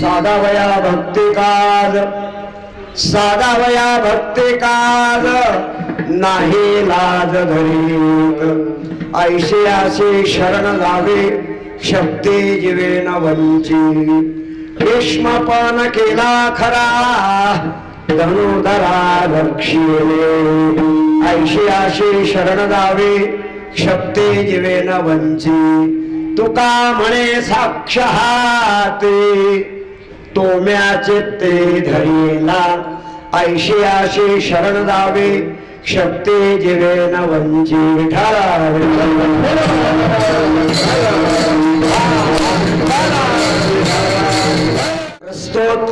साधावया भक्तिकाल साधावया भक्तिकाल नाही लाज धरीत ऐशी आशी शरण जावे शक्ती जीवेन वंची भीष्मपण केला खरा धनुधरा रक्षिले ऐशी आशी शरण जावे शक्ती जीवेन वंची तुका म्हणे साक्ष हाती तोम्या चित्ते धरीला ऐशी आशी शरण जावे शक्ती जीवेन वंची प्रस्तुत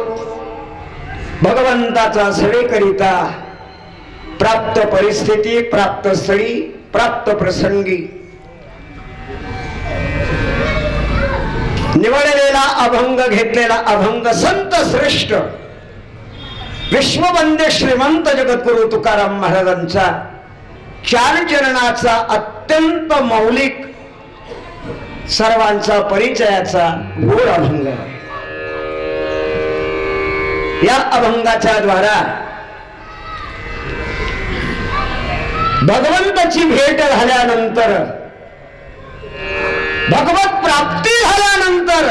भगवंताचा सेवेकरिता प्राप्त परिस्थिती प्राप्त स्थळी प्राप्त प्रसंगी निवडलेला अभंग घेतलेला अभंग संत श्रेष्ठ विश्ववंद्य श्रीमंत जगद्गुरु तुकाराम महाराजांचा चार चरणाचा अत्यंत मौलिक सर्वांचा परिचयाचा गोड अभंग आहे. या अभंगाच्या द्वारा भगवंताची भेट झाल्यानंतर भगवत प्राप्ती झाल्यानंतर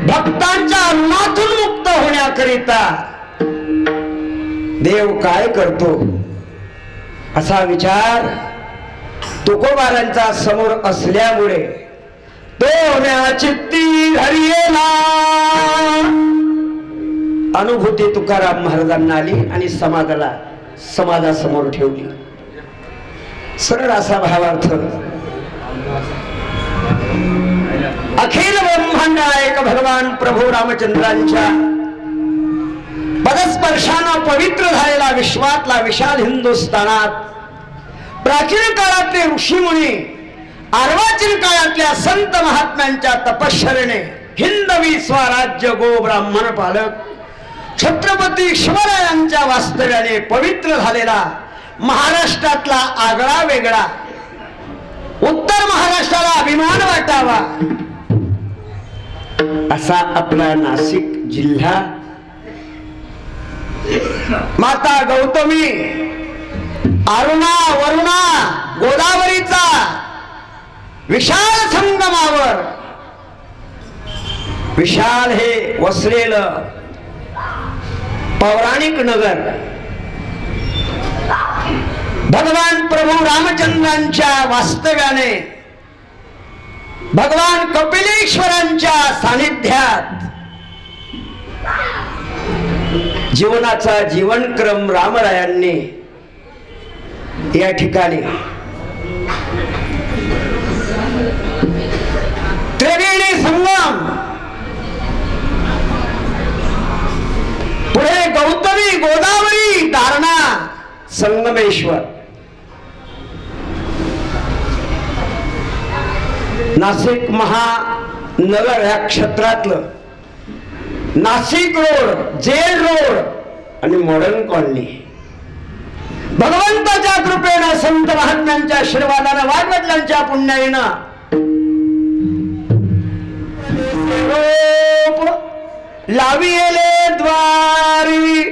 भक्तांच्या अन्नातून मुक्त होण्याकरिता देव काय करतो असा विचार तुकोबारांचा समोर असल्यामुळे तो चित्ती धरियेला अनुभूती तुकाराम महाराजांना आली आणि समाजासमोर ठेवली. सरळ असा भावार्थ अखिल ब्रह्मांड नायक भगवान प्रभू रामचंद्रांच्या पदस्पर्शानं पवित्र झालेला विश्वातला विशाल हिंदुस्थानात प्राचीन काळातले ऋषीमुनी अर्वाचीन काळातल्या संत महात्म्यांच्या तपश्चर्येने हिंदवी स्वराज्य गो ब्राह्मण पालक छत्रपती शिवरायांच्या वास्तव्याने पवित्र झालेला महाराष्ट्रातला आगळा वेगळा उत्तर महाराष्ट्राला अभिमान वाटावा असा आपला नाशिक जिल्हा माता गौतमी अरुणा वरुणा गोदावरीचा विशाल संगमावर विशाल हे वसलेलं पौराणिक नगर भगवान प्रभू रामचंद्रांच्या वास्तव्याने भगवान कपिलेश्वरांच्या सानिध्यात जीवनाचा जीवनक्रम रामरायांनी या ठिकाणी त्रिवेणी संगम पुढे गौतमी गोदावरी दारणा संगमेश्वर नाशिक महानगर या क्षेत्रातलं नाशिक रोड जेल रोड आणि मॉडर्न कॉलनी भगवंताच्या कृपेनं संत महात्म्यांच्या आशीर्वादानं वाडवडिलांच्या पुण्याईनं लाविले द्वारी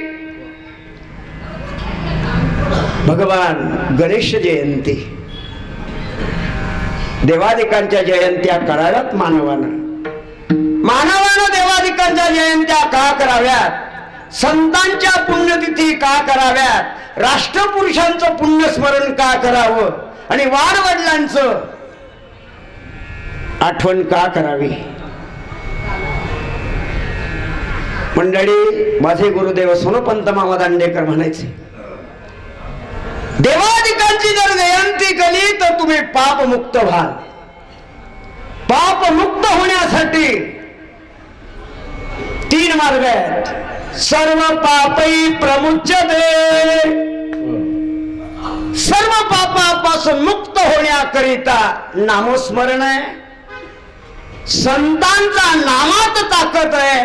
भगवान गणेश जयंती देवादिकांच्या जयंत्या कराव्यात मानवानं देवादिकांच्या जयंत्या का कराव्यात संतांच्या पुण्यतिथी का कराव्यात राष्ट्रपुरुषांचं पुण्यस्मरण का करावं आणि वाडवडिलांचं आठवण का करावी. मंडळी माझे गुरुदेव सोनपंत मामा दांडेकर म्हणायचे देवादिकांची जर जयंती केली तर तुम्ही पापमुक्त व्हाल. पापमुक्त होण्यासाठी 3 मार्ग आहेत. सर्व पापी प्रमुच्यते सर्व पापापासून मुक्त होण्याकरिता नामस्मरण आहे. संतांचा नामात ताकद आहे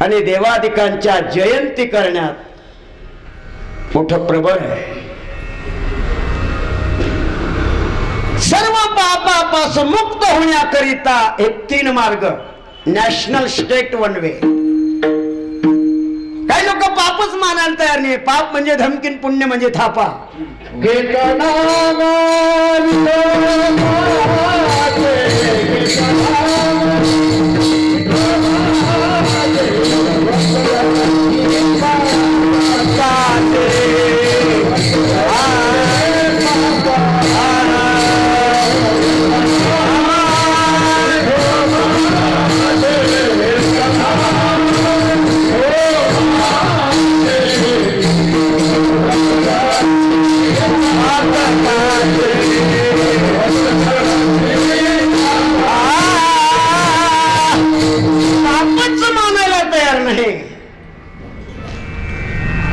आणि देवादिकांच्या जयंती करण्यात मोठं प्रबळ आहे. सर्व पापापासून मुक्त होण्याकरिता हे 3 मार्ग, नॅशनल, स्टेट, वन वे. काही लोक पापच मानायला तयार नाही. पाप म्हणजे धमकीन, पुण्य म्हणजे थापा.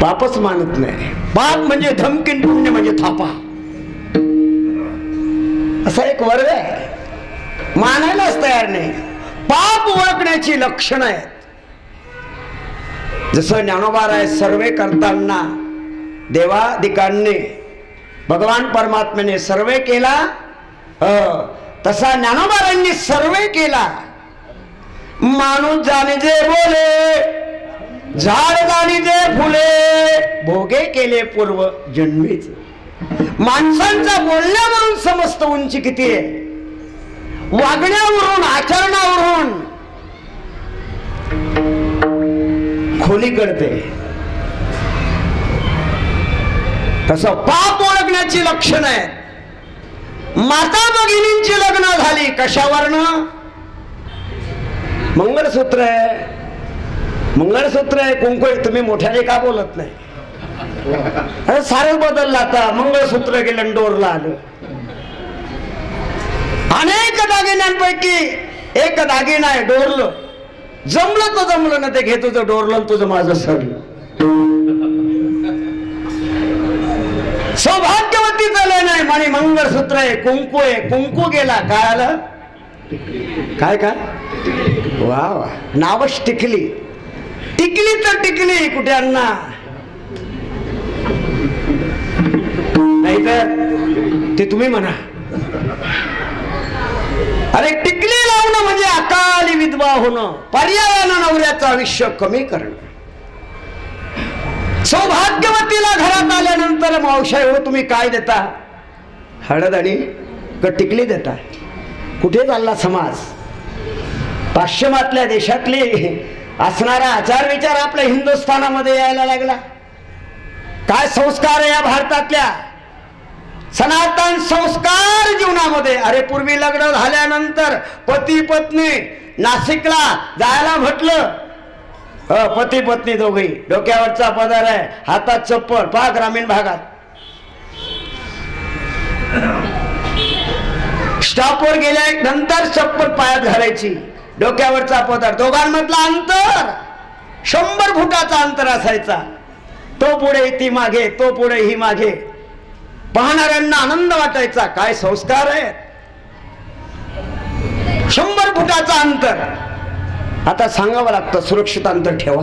पापच मानत नाही. पाप म्हणजे धमकीन, पुण्य म्हणजे थापा. असा एक वर्ग आहे, मानायलाच तयार नाही. पाप ओळखण्याची लक्षणं आहेत. जसं ज्ञानोबाराय सर्वे करताना देवादिकांनी भगवान परमात्म्याने सर्वे केला, तसा ज्ञानोबारांनी सर्वे केला. माणूस जाणे जे बोले, झाड जाणी जे फुले, भोगे केले पूर्व जन्मीच. माणसांचा बोलण्यावरून समजत उंची किती आहे, वागण्यावरून, आचरणावरून खोली कळते. तसं पाप ओळखण्याची लक्षण आहे. माता भगिनींची लग्न झाली कशावरनं? मंगळसूत्र आहे, मंगळसूत्र आहे, कुंकू आहे. तुम्ही मोठ्याने का बोलत नाही? अरे सारं बदललं आता. मंगळसूत्र गेलं, डोरला आलं. अनेक दागिन्यांपैकी एक दागिना आहे डोरलं. जमलं तर जमलं ना, ते घे तुझं डोरलं, तुझं माझं सरलं. सौभाग्यवती झालं नाही म्हणे मंगळसूत्र आहे, कुंकू आहे. कुंकू गेला, काय आलं? काय काय? वा वा, नावच टिकली. टिकली तर टिकली, कुठे अन्ना? नाही तर ते तुम्ही म्हणा. अरे टिकली लावणं म्हणजे अकाली विधवा होणं, पर्यायानं नवऱ्याचं आयुष्य कमी करणं. सौभाग्यवतीला घरात आल्यानंतर मावशाई हो तुम्ही काय देता? हळद आणि टिकली देता. कुठे चालला समाज? पाश्चिमात्य देशातली असणारा आचार विचार आपल्या हिंदुस्थानामध्ये यायला लागला. काय संस्कार आहे या भारतातल्या? सनातन संस्कार जीवनामध्ये. अरे पूर्वी लग्न झाल्यानंतर पती पत्नी नाशिकला जायला म्हटलं, पती पत्नी दोघे, डोक्यावरचा पदर आहे, हातात चप्पल. पहा ग्रामीण भागात स्टॉपवर गेल्यानंतर चप्पल पायात घालायची, डोक्यावरचा पदर. दोघांमधला अंतर 100 फुटाचा अंतर असायचा. तो पुढे ती मागे, तो पुढे ही मागे. पाहणाऱ्यांना आनंद वाटायचा. काय संस्कार आहे! 100 फुटाचा अंतर. आता सांगावं लागतं सुरक्षित अंतर ठेवा.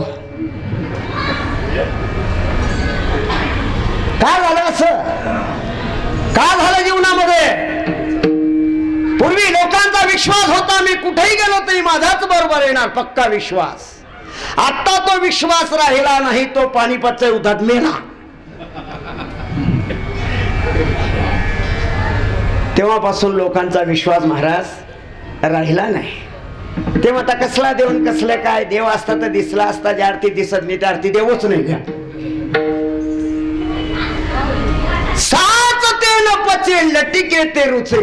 काय झालं असं? काय झालं जीवनामध्ये? पूर्वी लोकांचा विश्वास होता, मी कुठेही गेलो तरी माझाच बरोबर येणार, पक्का विश्वास. आता तो विश्वास राहिला नाही. तो पानिपतच्या युद्धात मेला. तेव्हापासून लोकांचा विश्वास महाराज राहिला नाही. तेव्हा आता कसला देऊन कसलं काय? देव असता तर दिसला असता. ज्या आरती दिसत नाही त्या आरती देवच नाही का? साच ते न पचे लटिके ते रुचे,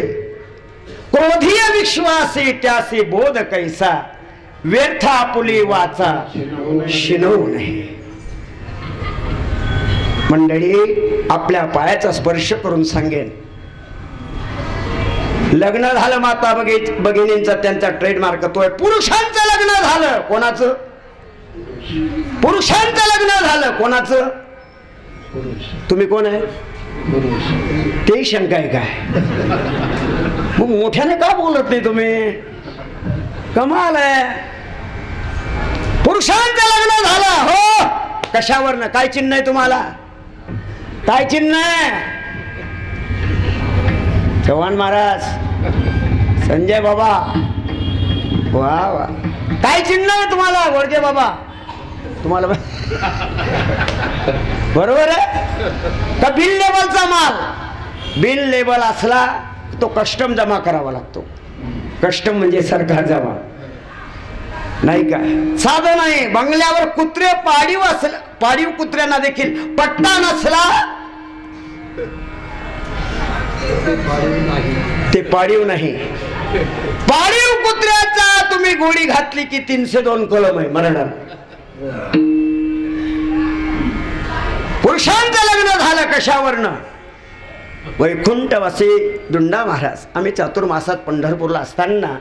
क्रोधीय विश्वासी त्यासी बोध कैसा, व्यर्थ आपुली वाचा शिनवू नये. मंडळी, आपल्या पायाचा स्पर्श करून सांगेन, लग्न झालं माता भगिनींचा, त्यांचा ट्रेडमार्क तो आहे. पुरुषांचं लग्न झालं, कोणाचं? पुरुषांचं लग्न झालं, कोणाचं? तुम्ही कोण आहे? ते शंका आहे काय? मग मोठ्याने का बोलत नाही तुम्ही? कमाल आहे. पुरुषांचं लग्न झालं. हो, कशावरनं? काय चिन्ह आहे तुम्हाला? काय चिन्ह आहे? चव्हाण महाराज, संजय बाबा, वा वा. काय चिन्ह आहे तुम्हाला गोडके बाबा? तुम्हाला बरोबर आहे का? बिल लेबलचा माल, बिल लेबल असला तो कस्टम जमा करावा लागतो. कस्टम म्हणजे सरकार जमा, नाही का? साधं नाही. बंगल्यावर कुत्रे पाळीव असला, पाळीव कुत्र्यांना देखील पट्टा नसला ते पाळीव नाही. पाळीव कुत्र्याचा तुम्ही गोळी घातली की 302 कलम आहे मरणार. पुरुषांचं लग्न झालं कशावरनं? वैकुंठवासी दुंडा महाराज. आम्ही चातुर्मासात पंढरपूरला असताना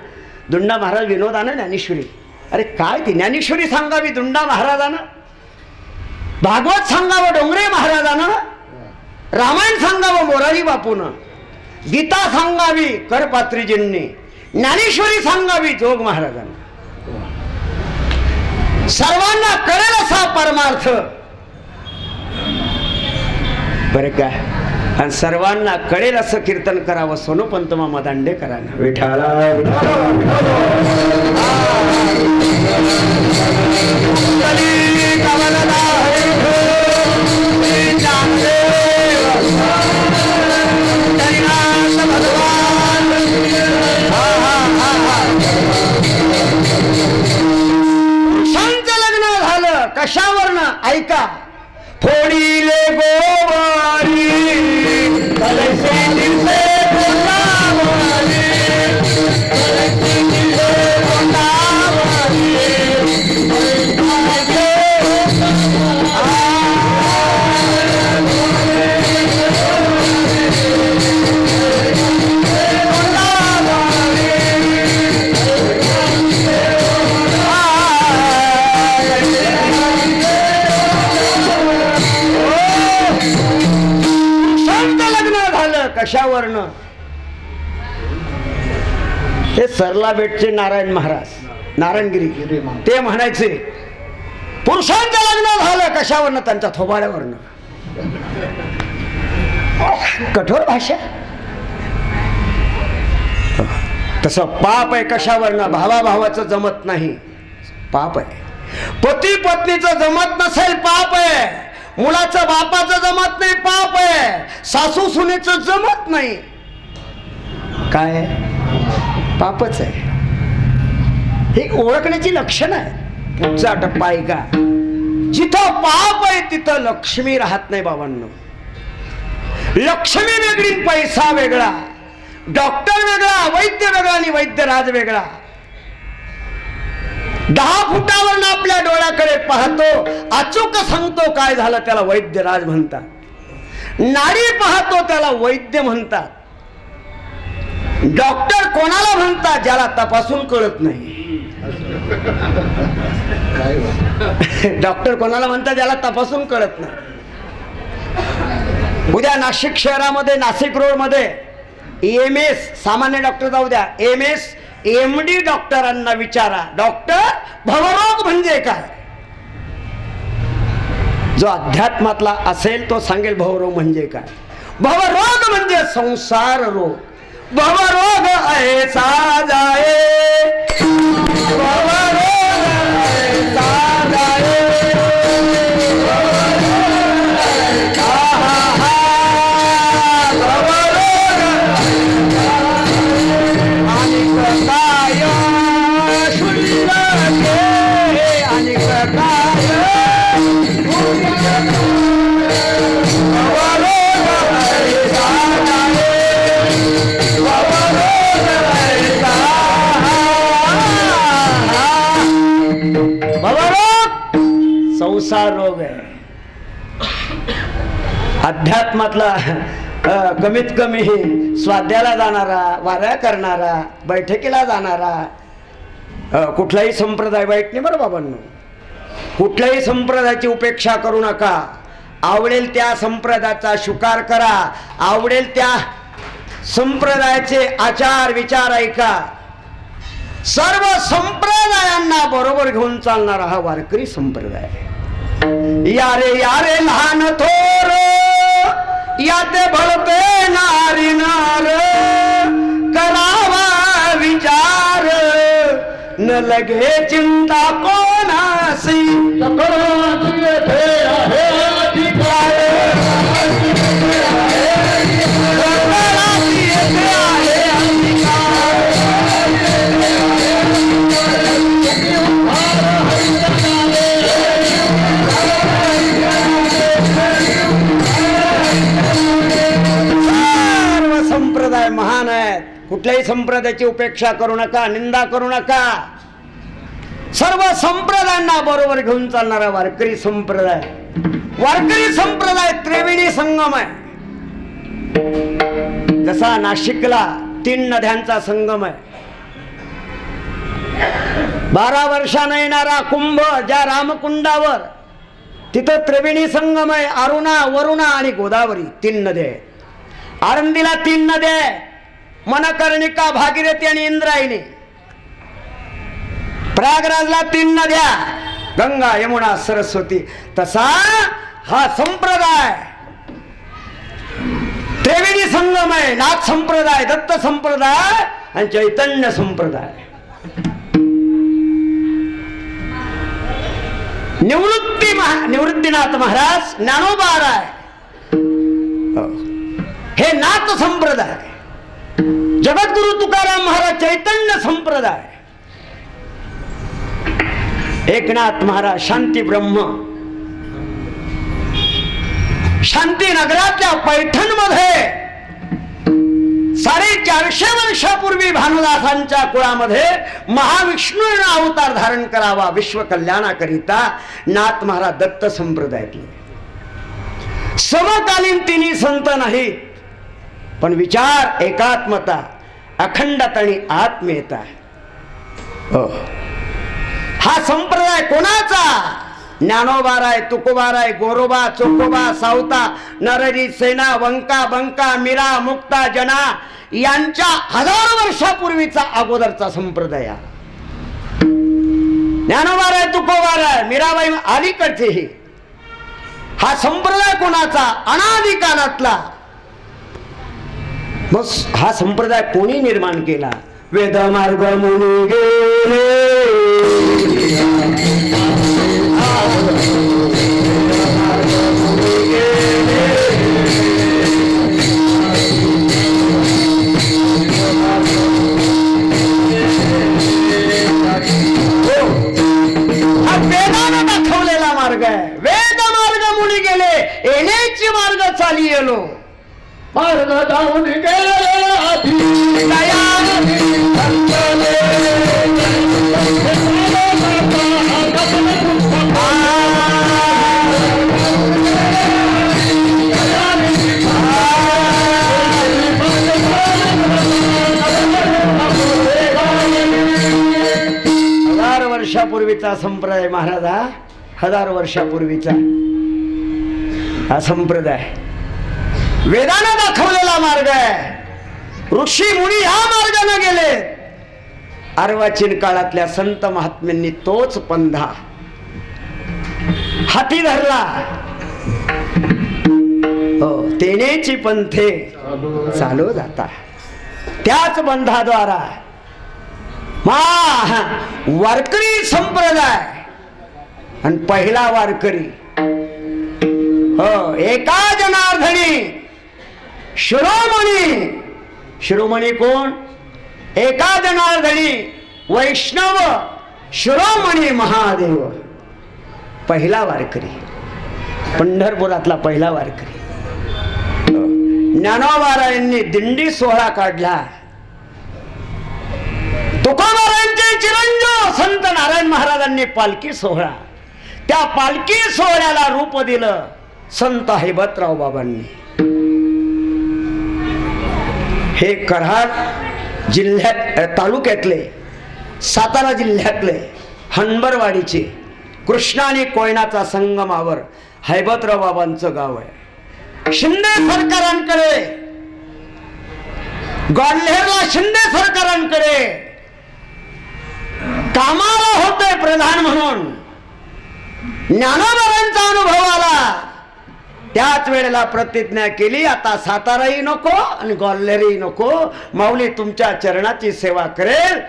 दुंडा महाराज विनोदानं ज्ञानेश्वरी, अरे काय ती ज्ञानेश्वरी सांगावी दुंडा महाराजानं, भागवत सांगावं डोंगरे महाराजानं, रामायण सांगावं मोरारी बापूनं, गीता सांगावी करपात्रीजींनी, ज्ञानेश्वरी सांगावी जोग महाराजांना. सर्वांना कळेल असा परमार्थ बरं काय, आणि सर्वांना कळेल असं कीर्तन करावं सोनोपंत मामा दांडेकरांना. विठाला कशावरनं? ऐका. फोडीले गोवारी कशावरनं? हे सरला बेटचे नारायण महाराज, नारायणगिरी, ते म्हणायचे पुरुषांचं लग्न झालं कशावरनं? त्यांच्या थोबाड्यावरनं. कठोर भाषा. तसं पाप आहे कशावरनं? भावाभावाचं जमत नाही, पाप आहे. पती पत्नीचं जमत नसेल, पाप आहे. मुलाचं बापाचं जमत नाही, पाप आहे. सासू सुनेचं जमत नाही, काय? पापच आहे. हे ओळखण्याची लक्षणं आहे. पुढचा टप्पा आहे का? जिथं पाप आहे तिथं लक्ष्मी राहत नाही बाबांनो. लक्ष्मी वेगळी, पैसा वेगळा, डॉक्टर वेगळा, वैद्य वेगळा आणि वैद्यराज वेगळा. 10 फुटावरनं आपल्या डोळ्याकडे पाहतो, अचूक सांगतो काय झालं त्याला वैद्यराज म्हणतात. नाडी पाहतो त्याला वैद्य म्हणतात. डॉक्टर कोणाला म्हणतात? ज्याला तपासून कळत नाही. डॉक्टर कोणाला म्हणतात? ज्याला तपासून कळत नाही. उद्या नाशिक शहरामध्ये, नाशिक रोड मध्ये EMS सामान्य डॉक्टर जाऊ द्या, MS MD डॉक्टरांना विचारा, डॉक्टर भवरोग म्हणजे काय? जो अध्यात्मातला असेल तो सांगेल भवरोग म्हणजे काय. भवरोग म्हणजे संसार रोग. भवरोग ऐसा जाए, भवरोग ऐसा जाए, संसार रोग आहे. अध्यात्मातला कमीत कमी स्वाध्याला जाणारा, वाऱ्या करणारा, बैठकीला जाणारा कुठलाही संप्रदाय वाईट नाही बरं बाबांनो. कुठल्याही संप्रदायाची उपेक्षा करू नका. आवडेल त्या संप्रदायाचा स्वीकार करा, आवडेल त्या संप्रदायाचे आचार विचार ऐका. सर्व संप्रदायांना बरोबर घेऊन चालणारा हा वारकरी संप्रदाय. यारे यारे लहान थोर याते भळते नारी नार. करावा विचार न लगे चिंता कोणासी सकळाची येथे आहे अधिकार सकळाची येथे आहे अधिकार सर्व संप्रदाय महान आहेत. कुठल्याही संप्रदायाची उपेक्षा करू नका, निंदा करू नका. सर्व संप्रदायांना बरोबर घेऊन चालणारा वारकरी संप्रदाय. वारकरी संप्रदाय त्रिवेणी संगम आहे. जसा नाशिकला 3 नद्यांचा संगम आहे. 12 वर्षाने येणारा कुंभ ज्या रामकुंडावर, तिथं त्रिवेणी संगम आहे. अरुणा, वरुणा आणि गोदावरी 3 नद्या आहेत. आळंदीला 3 नद्या आहेत, मनकर्णिका, भागीरथी आणि इंद्रायणी. प्रयागराजला 3 नद्या, गंगा, यमुना, सरस्वती. तसा हा संप्रदाय त्रिवेणी संगम आहे. नाथ संप्रदाय, दत्त संप्रदाय आणि चैतन्य संप्रदाय. निवृत्तीनाथ महाराज ज्ञानोबा आहे. हे नाथ संप्रदाय. जगद्गुरु तुकाराम महाराज चैतन्य संप्रदाय. एकनाथ महाराज शांती ब्रह्म. शांतीनगरातल्या पैठणमध्ये 450 वर्षापूर्वी भानुदासांच्या कुळामध्ये महाविष्णूने अवतार धारण करावा विश्व कल्याणाकरिता नाथ महाराज दत्त संप्रदायातले. समकालीन तिन्ही संत नाहीत, पण विचार, एकात्मता, अखंडता आणि आत्मीयता. हा संप्रदाय कोणाचा? ज्ञानोबाराय, तुकोबाराय, गोरोबा, चोकोबा, सावता, नररी, सेना, वंका, बंका, मीरा, मुक्ता, जना यांच्या 1000 वर्षापूर्वीचा अगोदरचा संप्रदाय. ज्ञानोबाराय, तुकोबाराय, मीराबाई अलीकडचे. हा संप्रदाय कोणाचा? अनादी काळातला. मग हा संप्रदाय कोणी निर्माण केला? वेदमार्ग मुनी गेले, हा वेदाने दाखवलेला मार्ग आहे. वेद मार्ग मुनी गेले, येण्याची मार्ग चाली येलो. मार्ग जाऊन गेले आधी वर्षापूर्वीचा संप्रदाय महाराज हा 1000 वर्षापूर्वीचा हा संप्रदाय वेदाने दाखवलेला मार्ग आहे. ऋषी मुनी या मार्गाने गेले. अर्वाचीन काळातल्या संत महात्म्यांनी तोच पंधा हाती धरला. हो, तेनेची पंथे चालू जाता. त्याच बंधाद्वारा वारकरी संप्रदाय आणि पहिला वारकरी हो एका जनार्दनी शिरोमणी. शिरोमणी कोण? एका जनार्दनी वैष्णव शिरोमणी महादेव. पहिला वारकरी, पंढरपुरातला पहिला वारकरी. ज्ञानोबारायांनी दिंडी सोहळा काढला. तुकोबारायांचे चिरंजीव संत नारायण महाराजांनी पालखी सोहळा. त्या पालखी सोहळ्याला रूप दिलं संत हैबतराव बाबांनी. हे कराड जिल्ह्यात तालुक्यातले सातारा जिल्ह्यातले हनबरवाडीचे कृष्णा आणि कोयनाचा संगमावर हैबतराव बाबांचं गाव आहे. शिंदे सरकारांकडे ग्वाल्हेरला शिंदे सरकारांकडे कामाला होते प्रधान म्हणून. ज्ञानोबारांचा अनुभव आला. त्याच वेळेला प्रतिज्ञा केली, आता साताराही नको आणि ग्वाल्हेरही नको, माऊली तुमच्या चरणाची सेवा करेल.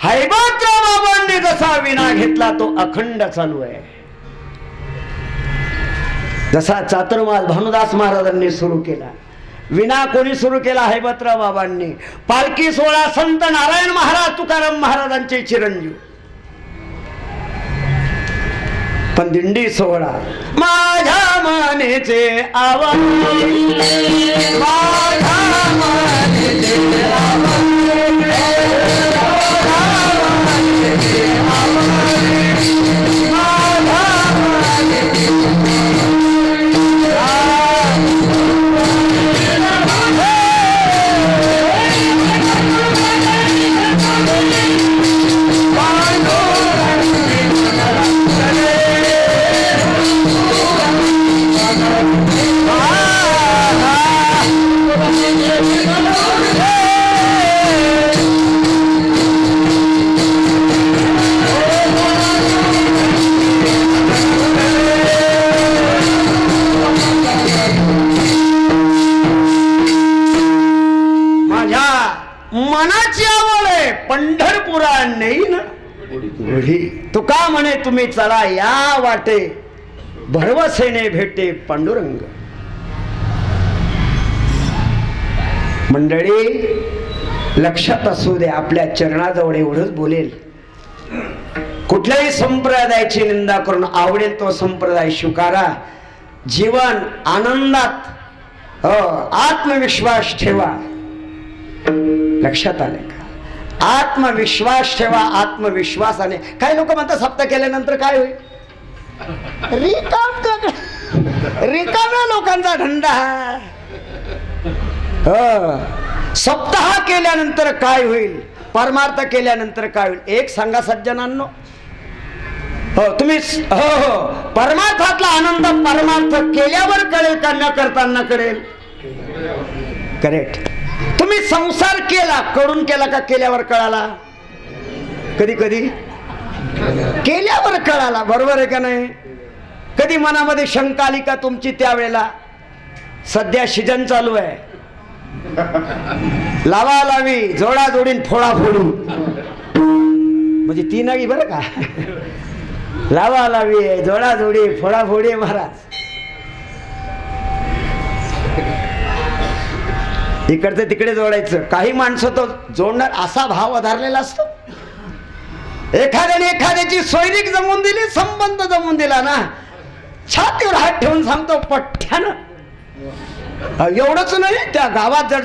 हैबतराव बाबांनी जसा विना घेतला तो अखंड चालू आहे. जसा चातुर्मास भानुदास महाराजांनी सुरू केला, विना कोणी सुरू केला? हैबतराव बाबांनी. पालखी सोहळा संत नारायण महाराज तुकाराम महाराजांचे चिरंजीव. पण दिंडी सोहळा माझ्या मनेचे आवाज, माझ्या मनेचे आवाज, मनाची आवड आहे पंढरपुरा नेईन गुढी. तुका म्हणे तुम्ही चला या वाटे, भरवसेने भेटे पांडुरंग. मंडळी लक्षात असू दे, आपल्या चरणाजवळ एवढंच बोलेल. कुठल्याही संप्रदायाची निंदा करून आवडेल तो संप्रदाय स्वीकारा. जीवन आनंदात आत्मविश्वास ठेवा. लक्षात आले का? आत्मविश्वास ठेवा. आत्मविश्वासाने. काही लोक म्हणतात सप्ताह केल्यानंतर काय होईल? रिकाम्या लोकांचा धंदा. सप्ताह केल्यानंतर काय होईल? परमार्थ केल्यानंतर काय होईल? एक सांगा सज्जनांनो, हो तुम्ही हो परमार्थातला आनंद परमार्थ केल्यावर कळेल का न करताना कळेल? करेक्ट. तुम्ही संसार केला, कडून केला का केल्यावर कळाला? कधी कधी केल्यावर कळाला. बरोबर आहे का नाही? कधी मनामध्ये शंका आली का तुमची? त्यावेळेला सध्या सीजन चालू आहे, लावा लावी, जोडा जोडीन, फोडा फोडू, म्हणजे ती नाही बरं का. लावा लावी आहे, जोडा जोडी, फोडा फोडी महाराज. इकडचं तिकडे जोडायचं. काही माणसं तो जोडणार असा भाव आधारलेला असतो. एखाद्याने एखाद्याची सोयरीक जमवून दिली, संबंध जमवून दिला ना, छातीवर हात ठेवून सांगतो पठ्ठ्यानं. एवढंच नाही, त्या गावात जर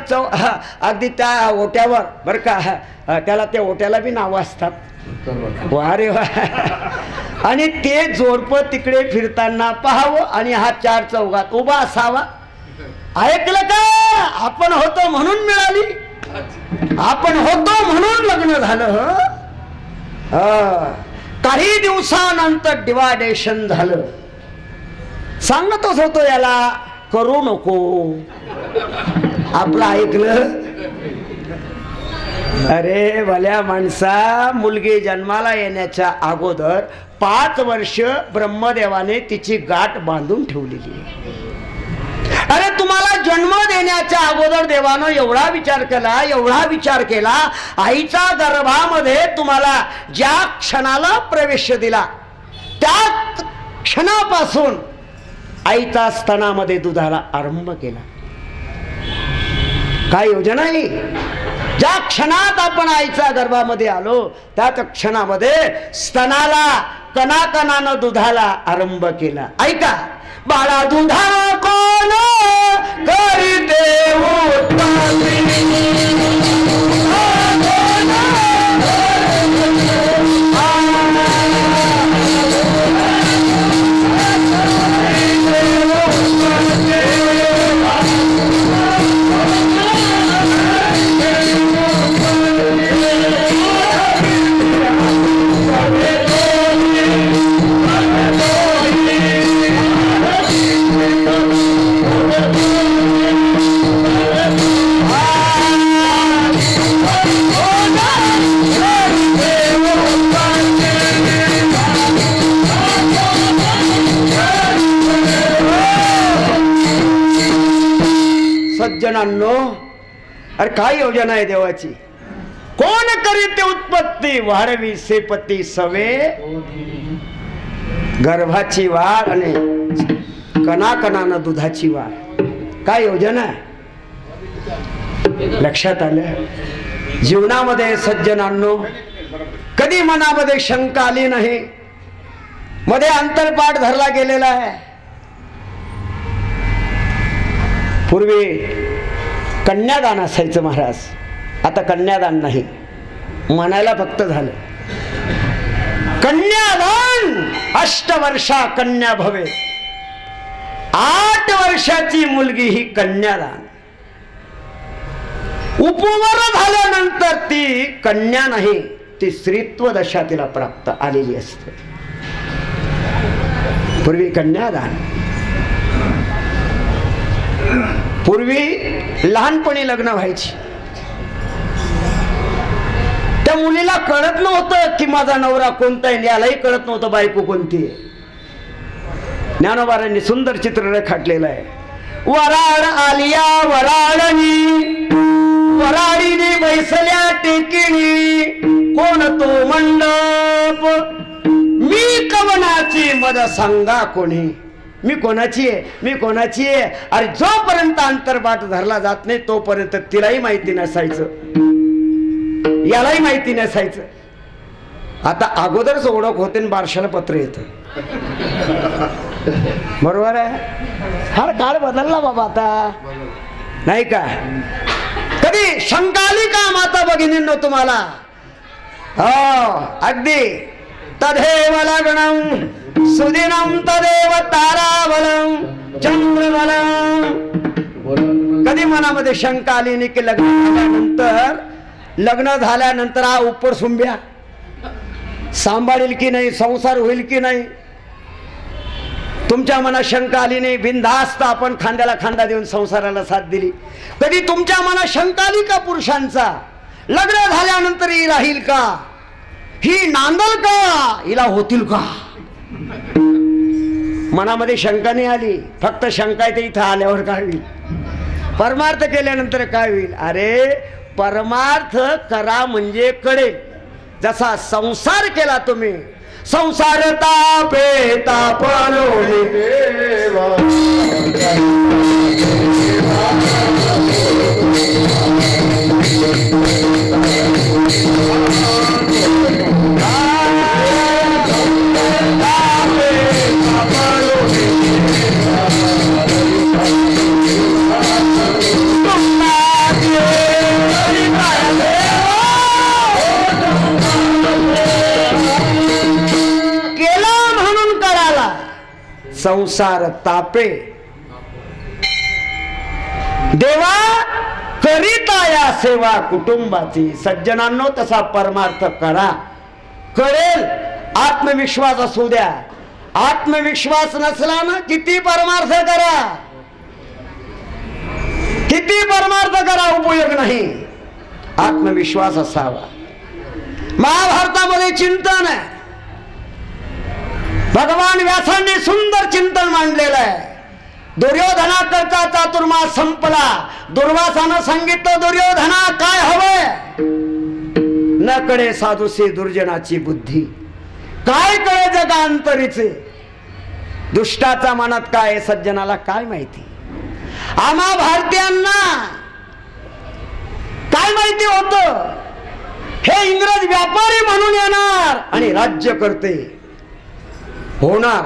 अगदी त्या ओट्यावर बर का, त्याला त्या ओट्याला बी नावं असतात. वा रे वा. आणि ते जोडपं तिकडे फिरताना पाहावं आणि हा चार चौघात उभा असावा. ऐकलं का? आपण होतो म्हणून मिळाली, आपण होतो म्हणून लग्न झालं. काही दिवसानंतर डिवायडेशन झालं. सांगतच होतो याला करू नको, आपलं ऐकलं. अरे भल्या माणसा, मुलगी जन्माला येण्याच्या अगोदर 5 वर्ष ब्रह्मदेवाने तिची गाठ बांधून ठेवलेली आहे. अरे तुम्हाला जन्म देण्याच्या अगोदर देवानं एवढा विचार केला, एवढा विचार केला. आईच्या गर्भामध्ये तुम्हाला ज्या क्षणाला प्रवेश दिला त्या क्षणापासून आईच्या स्तनामध्ये दुधाला आरंभ केला. काय योजना आहे? ज्या क्षणात आपण आईच्या गर्भामध्ये आलो त्याच क्षणामध्ये स्तनाला कणाकणानं दुधाला आरंभ केला. ऐका, बाळा दुधा कोण करीते उत्पत्ती, सज्जनांनो, अरे काय योजना आहे देवाची. कोण करीत उत्पत्ती वाढवी सेपती सवे, गर्भाची वाढ आणि कणाकणानं दुधाची वाढ. काय योजना आहे लक्षात आलं. जीवनामध्ये सज्जनांनो कधी मनामध्ये शंका आली नाही. मध्ये अंतरपाठ धरला गेलेला आहे. पूर्वी कन्यादान असायचं महाराज, आता कन्यादान नाही, म्हणायला फक्त झालं. कन्यादान 8 वर्षा कन्या भवे, 8 वर्षाची मुलगी ही कन्यादान. उपवर झाल्यानंतर ती कन्या नाही, ती स्त्रीत्व दशा तिला प्राप्त आलेली असते. पूर्वी कन्यादान. पूर्वी लहानपणी लग्न व्हायची. त्या मुलीला कळत नव्हतं की माझा नवरा कोणता आहे, यालाही कळत नव्हतं बायको कोणती आहे. ज्ञानोबारांनी सुंदर चित्र रेखाटलेलं आहे. वराड आलिया वराडनी, वराडीने बैसल्या टेकिणी, कोण तो मंडप, मी कवनाची मद सांगा कोणी. मी कोणाची आहे, मी कोणाची आहे. अरे जोपर्यंत अंतरपाठ धरला जात नाही तोपर्यंत तिलाही माहिती नसायचं, यालाही माहिती नसायचं. आता अगोदरच ओळख होते आणि बारशाला पत्र येतं. बरोबर आहे. हा काळ बदलला बाबा आता, नाही का. कधी शंका आली का माता भगिनींनो तुम्हाला? हो अगदी. तदेव लग्नम सुदिनम तदेव ताराबलम चंद्रबलम. कधी मनामध्ये शंका आली नाही की लग्न झाल्यानंतर हा उपर सुंब्या सांभाळील की नाही, संसार होईल की नाही. तुमच्या मनात शंका आली नाही, बिनधास्त आपण खांद्याला खांदा देऊन संसाराला साथ दिली. कधी तुमच्या मनात शंका आली का पुरुषांचा, लग्न झाल्यानंतर ही राहील का, ही नांदल का, हिला होतील का. मनामध्ये शंका नाही आली. फक्त शंका आहे ते इथं आल्यावर काय होईल, परमार्थ केल्यानंतर काय होईल. अरे परमार्थ करा म्हणजे कळेल. जसा संसार केला तुम्ही, संसार तापे तापलो देवा, संसार तापे देवा करीता या सेवा कुटुंबाची. सज्जनांनो तसा परमार्थ करा, कळेल. आत्मविश्वास असू द्या. आत्मविश्वास नसला ना किती परमार्थ करा, किती परमार्थ करा, उपयोग नाही. आत्मविश्वास असावा. महाभारतामध्ये चिंतन आहे. भगवान व्यासांनी सुंदर चिंतन मांडलेलं आहे. दुर्योधनाकडचा चातुर्मास संपला. दुर्वासानं सांगितलं दुर्योधना काय हवंय, न कळे साधूसे दुर्जनाची बुद्धी, काय कळे जगांतरीचे. दुष्टाचा मनात काय आहे, सज्जनाला काय माहिती. आम्हा भारतीयांना काय माहिती होतं, हे इंग्रज व्यापारी म्हणून येणार आणि राज्य करते होणार.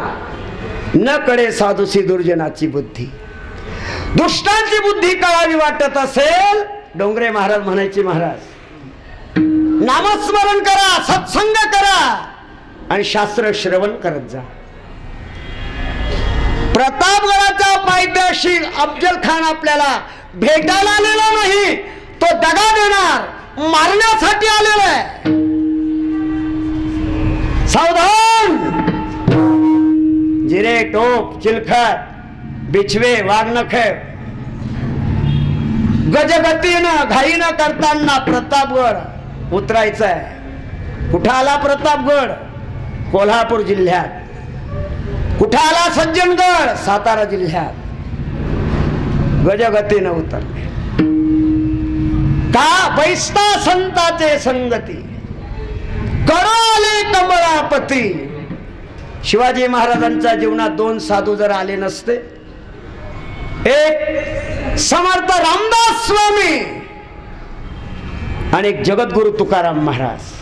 न कळे साधूसी दुर्जनाची बुद्धी. दुष्टांची बुद्धी कळावी वाटत असेल, डोंगरे महाराज म्हणायचे, महाराज नामस्मरण करा, सत्संग करा आणि शास्त्र श्रवण करत जा. प्रतापगडाच्या पायथ्याशी अफजल खान आपल्याला भेटायला आलेला नाही, तो दगा देणार, मारण्यासाठी आलेला आहे. सावधान. जिरे टोप चिलखत बिछवे वाघनखे गजगतीनं घाईनं करताना प्रतापगड उतरायचं आहे. कुठं आला प्रतापगड? कोल्हापूर जिल्ह्यात. कुठं आला सज्जनगड? सातारा जिल्ह्यात. गजगतीनं उतरले. का बैसता संताचे संगती कराले कमळापती. शिवाजी महाराजांच्या जीवनात दोन साधू जर आले नसते, एक समर्थ रामदास स्वामी आणि एक जगद्गुरु तुकाराम महाराज.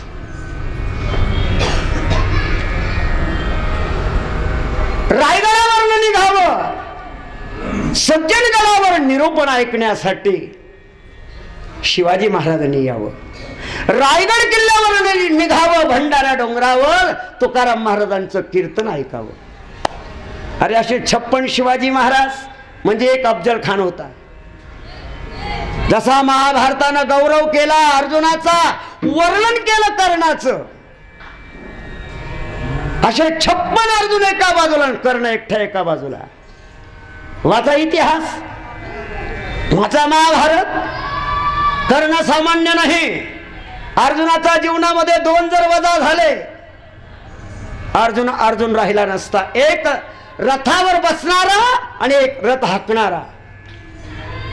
रायगडावर निघावं, सज्जनगडावर निरूपण ऐकण्यासाठी शिवाजी महाराजांनी यावं. रायगड किल्ल्यावर निघावं, भंडारा डोंगरावर तुकाराम महाराजांचं कीर्तन ऐकावं. अरे असे 56 शिवाजी महाराज म्हणजे एक अफजल खान होता. जसा महाभारतानं गौरव केला अर्जुनाचा, वर्णन केलं कर्णाचं, असे 56 अर्जुन एका बाजूला, कर्ण एकटा एका बाजूला. वाचा इतिहास, वाचा महाभारत. कर्ण सामान्य नाही. अर्जुनाच्या जीवनामध्ये 2 जर वजा झाले, अर्जुन राहिला नसता. एक रथावर बसणारा आणि एक रथ हाकणारा.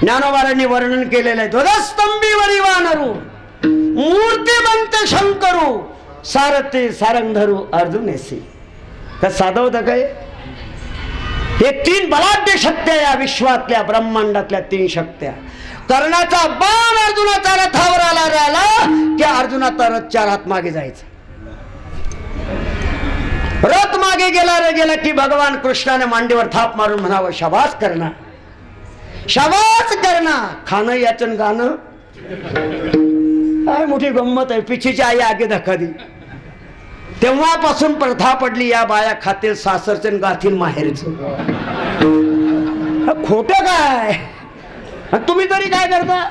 ज्ञानोबारांनी वर्णन केलेलं आहे. ध्वजस्तंभी वरिवानरू मूर्तिमंत शंकरू सारथी सारंगधरू अर्जुनेसी. का साधं होतं काय? हे 3 बलाढ्य शक्त्या या विश्वातल्या ब्रह्मांडातल्या 3 शक्त्या. कर्णाचा बाण अर्जुनाच्या रथावर आला की अर्जुनाचा रथ 4 हात मागे जायचा. रथ मागे गेला की भगवान कृष्णाने मांडीवर थाप मारून म्हणावं, शाबास कर्णा, शाबास कर्णा. खाणं याचन गाणं काय मोठी गंमत आहे. पिछीची आई आगे धक्का दी. तेव्हापासून प्रथा पडली, या बाया खातील सासरचं गाथील माहेरचं. खोटं काय? तुम्ही तरी काय करता?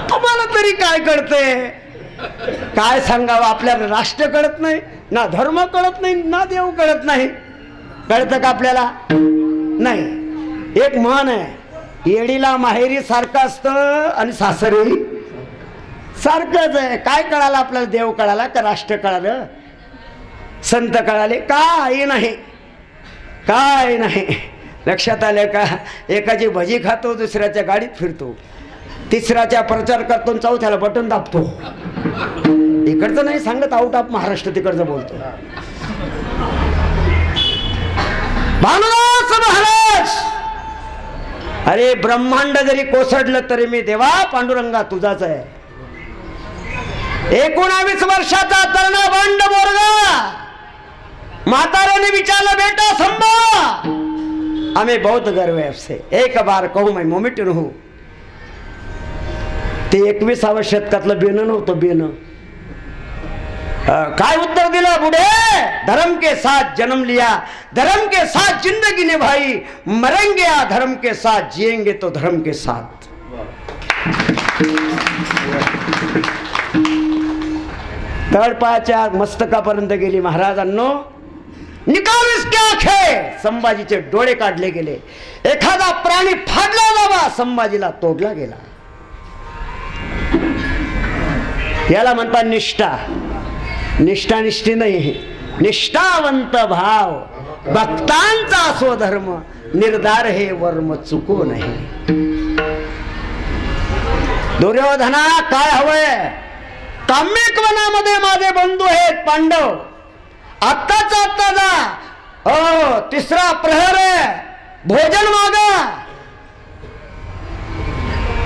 तुम्हाला तरी काय कळते? काय सांगावं? आपल्याला राष्ट्र कळत नाही, ना धर्म कळत नाही, ना देव कळत नाही. कळतं का आपल्याला? नाही. एक म्हण आहे, येडीला माहेरी सारखं असतं आणि सासरी सारखंच आहे. काय कळालं आपल्याला? देव कळाला का राष्ट्र कळालं? संत कळाले? काही नाही, काय नाही. लक्षात आले का? एकाची भजी खातो, दुसऱ्याच्या गाडीत फिरतो, तिसऱ्याच्या प्रचार करतो, चौथ्याला बटन दाबतो. इकडचं नाही सांगत, आउट ऑफ महाराष्ट्र तिकडचं बोलतो. भानुदास महाराज, अरे ब्रह्मांड जरी कोसळलं तरी मी देवा पांडुरंगा तुझाच आहे. 19 वर्षाचा तरुणा बंड बोरगा म्हाताऱ्याने विचारलं, बेटा संभा, हमें बहुत गर्व है आपसे, एक बार कहूं मैं मोमिट हूं. ते 21व्या शतकातलं बेनं नव्हतं. बेनं काय उत्तर दिलं बुढे? धर्म के साथ जन्म लिया, धर्म के साथ जिंदगी निभाई, मरेंगे या धर्म के साथ, जिएंगे तो धर्म के साथ. तळपायाच्या मस्तकापर्यंत गेली महाराजांनो. निकाल इसके आंखें, संभाजीचे डोळे काढले गेले. एखादा प्राणी फाडला जावा, संभाजीला तोडला गेला. याला म्हणतात निष्ठा. निष्ठा निष्ठी नाही, निष्ठावंत भाव, भक्तांचा स्वधर्म, निर्धार हे वर्म चुको नाही. दुर्योधना काय हवंय? काम्यक वनामध्ये माझे बंधू आहेत पांडव, आत्ताच आत्ता जा. हो, 3रा प्रहर आहे, भोजन मागा.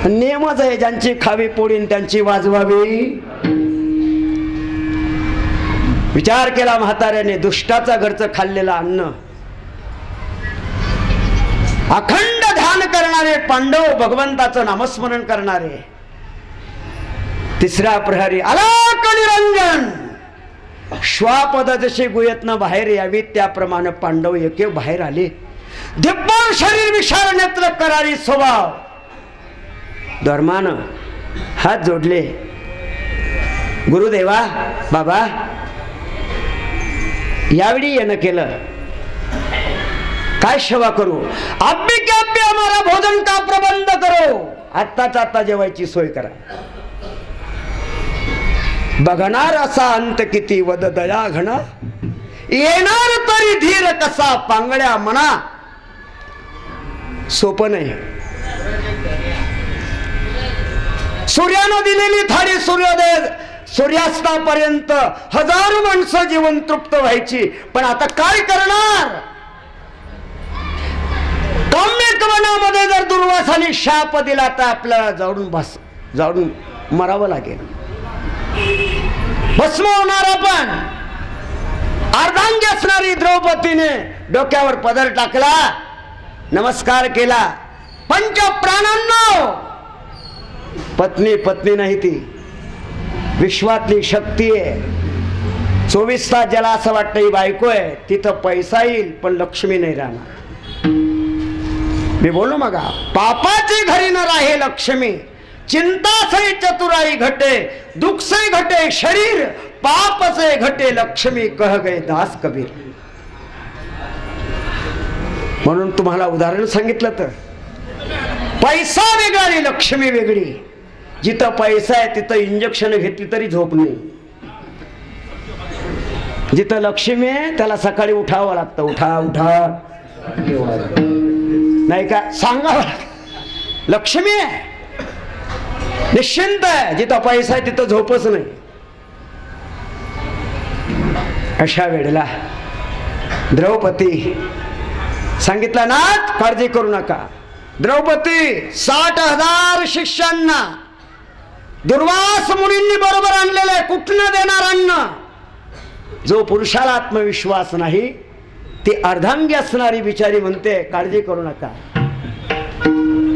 नियमच आहे, ज्यांची खावी पोळी त्यांची वाजवावी. विचार केला म्हाताऱ्याने, दुष्टाचा घरचं खाल्लेलं अन्न. अखंड ध्यान करणारे पांडव, भगवंताचं नामस्मरण करणारे. 3रा प्रहरी आला कलिरंजन. श्वापद जसे गुयतनं बाहेर यावी त्याप्रमाणे पांडव एके बाहेर आले. दिव्य शरीर, विशाल नेत्र, करारी स्वभाव. धर्मानं हात जोडले. गुरुदेवा, बाबा, यावेळी येणं केलं, काय सेवा करू? आप्पी के आप्पी हमारा भोजन का प्रबंध करो. आत्ताच आत्ता जेवायची सोय करा. बघणार असा अंत किती वद दया घना, येणार तरी धीर कसा पांगड्या मना. सोपं नाही. सूर्यानं दिलेली थाळी सूर्यास्तापर्यंत हजारो माणसं जीवन तृप्त व्हायची, पण आता काय करणार? काम्यकवनामध्ये जर दुर्वासाने शाप दिला तर आपल्याला जाऊन मरावं लागेल, भस्म होणार आपण. अर्धांगी असणारी द्रौपदीने डोक्यावर पदर टाकला, नमस्कार केला. पंच प्राणांनो, पत्नी नाही, ती विश्वातली शक्ती आहे. 24 तास ज्याला असं वाटतं ही बायको आहे, तिथं पैसा येईल पण लक्ष्मी नाही राहणार. मी बोलू मग, पापाची घरी न राहे लक्ष्मी, चिंता से चतुराई घटे, दुख से घटे शरीर, पाप से घटे लक्ष्मी, कह गए दास कबीर. म्हणून तुम्हाला उदाहरण सांगितलं तर पैसा वेगळा आणि लक्ष्मी वेगळी. जिथं पैसा आहे तिथं इंजेक्शन घेतली तरी झोप नाही. जिथं लक्ष्मी आहे त्याला सकाळी उठावं लागतं, उठा नाही का सांगावं लागतं. लक्ष्मी आहे, निश्चिंत आहे. जिथं पैसा आहे तिथं झोपच नाही. अशा वेळेला द्रौपदी सांगितलं ना, काळजी करू नका. द्रौपदी 60,000 शिष्यांना दुर्वास मुनींनी बरोबर आणलेलं आहे. कुठनं देणार अन्न? जो पुरुषाला आत्मविश्वास नाही, ती अर्धांगी असणारी बिचारी म्हणते काळजी करू नका.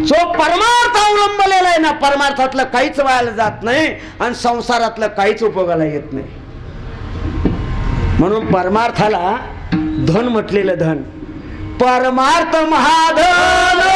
जो परमार्थ अवलंबलेला आहे ना, परमार्थातलं काहीच व्हायला जात नाही आणि संसारातलं काहीच उपयोगाला येत नाही. म्हणून परमार्थाला धन म्हटलेलं. धन परमार्थ महाधन,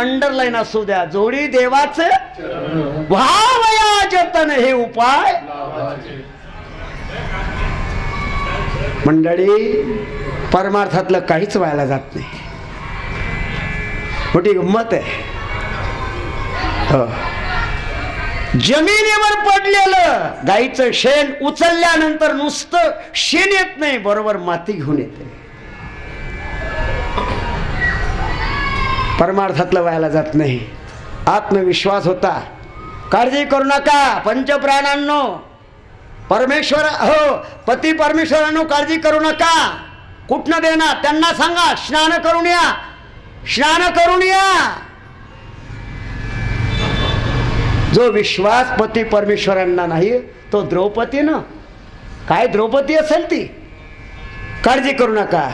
अंडरलाईन असू द्या. जोडी देवाचे व्हावया जतन, हे उपाय. मंडळी, परमार्थातलं काहीच व्हायला जात नाही. मोठी गंमत आहे. जमिनीवर पडलेलं गाईचं शेण उचलल्यानंतर नुसतं शेण येत नाही, बरोबर माती घेऊन येते. परमार्थातलं व्हायला जात नाही. आत्मविश्वास होता. काळजी करू नका पंचप्राणांनो, परमेश्वर हो पती परमेश्वरांनो, काळजी करू नका. कुठनं देणार? त्यांना सांगा स्नान करून या, स्नान करून या. जो विश्वास पती परमेश्वरांना नाही, तो द्रौपदीनं, काय द्रौपदी असेल ती, काळजी करू नका,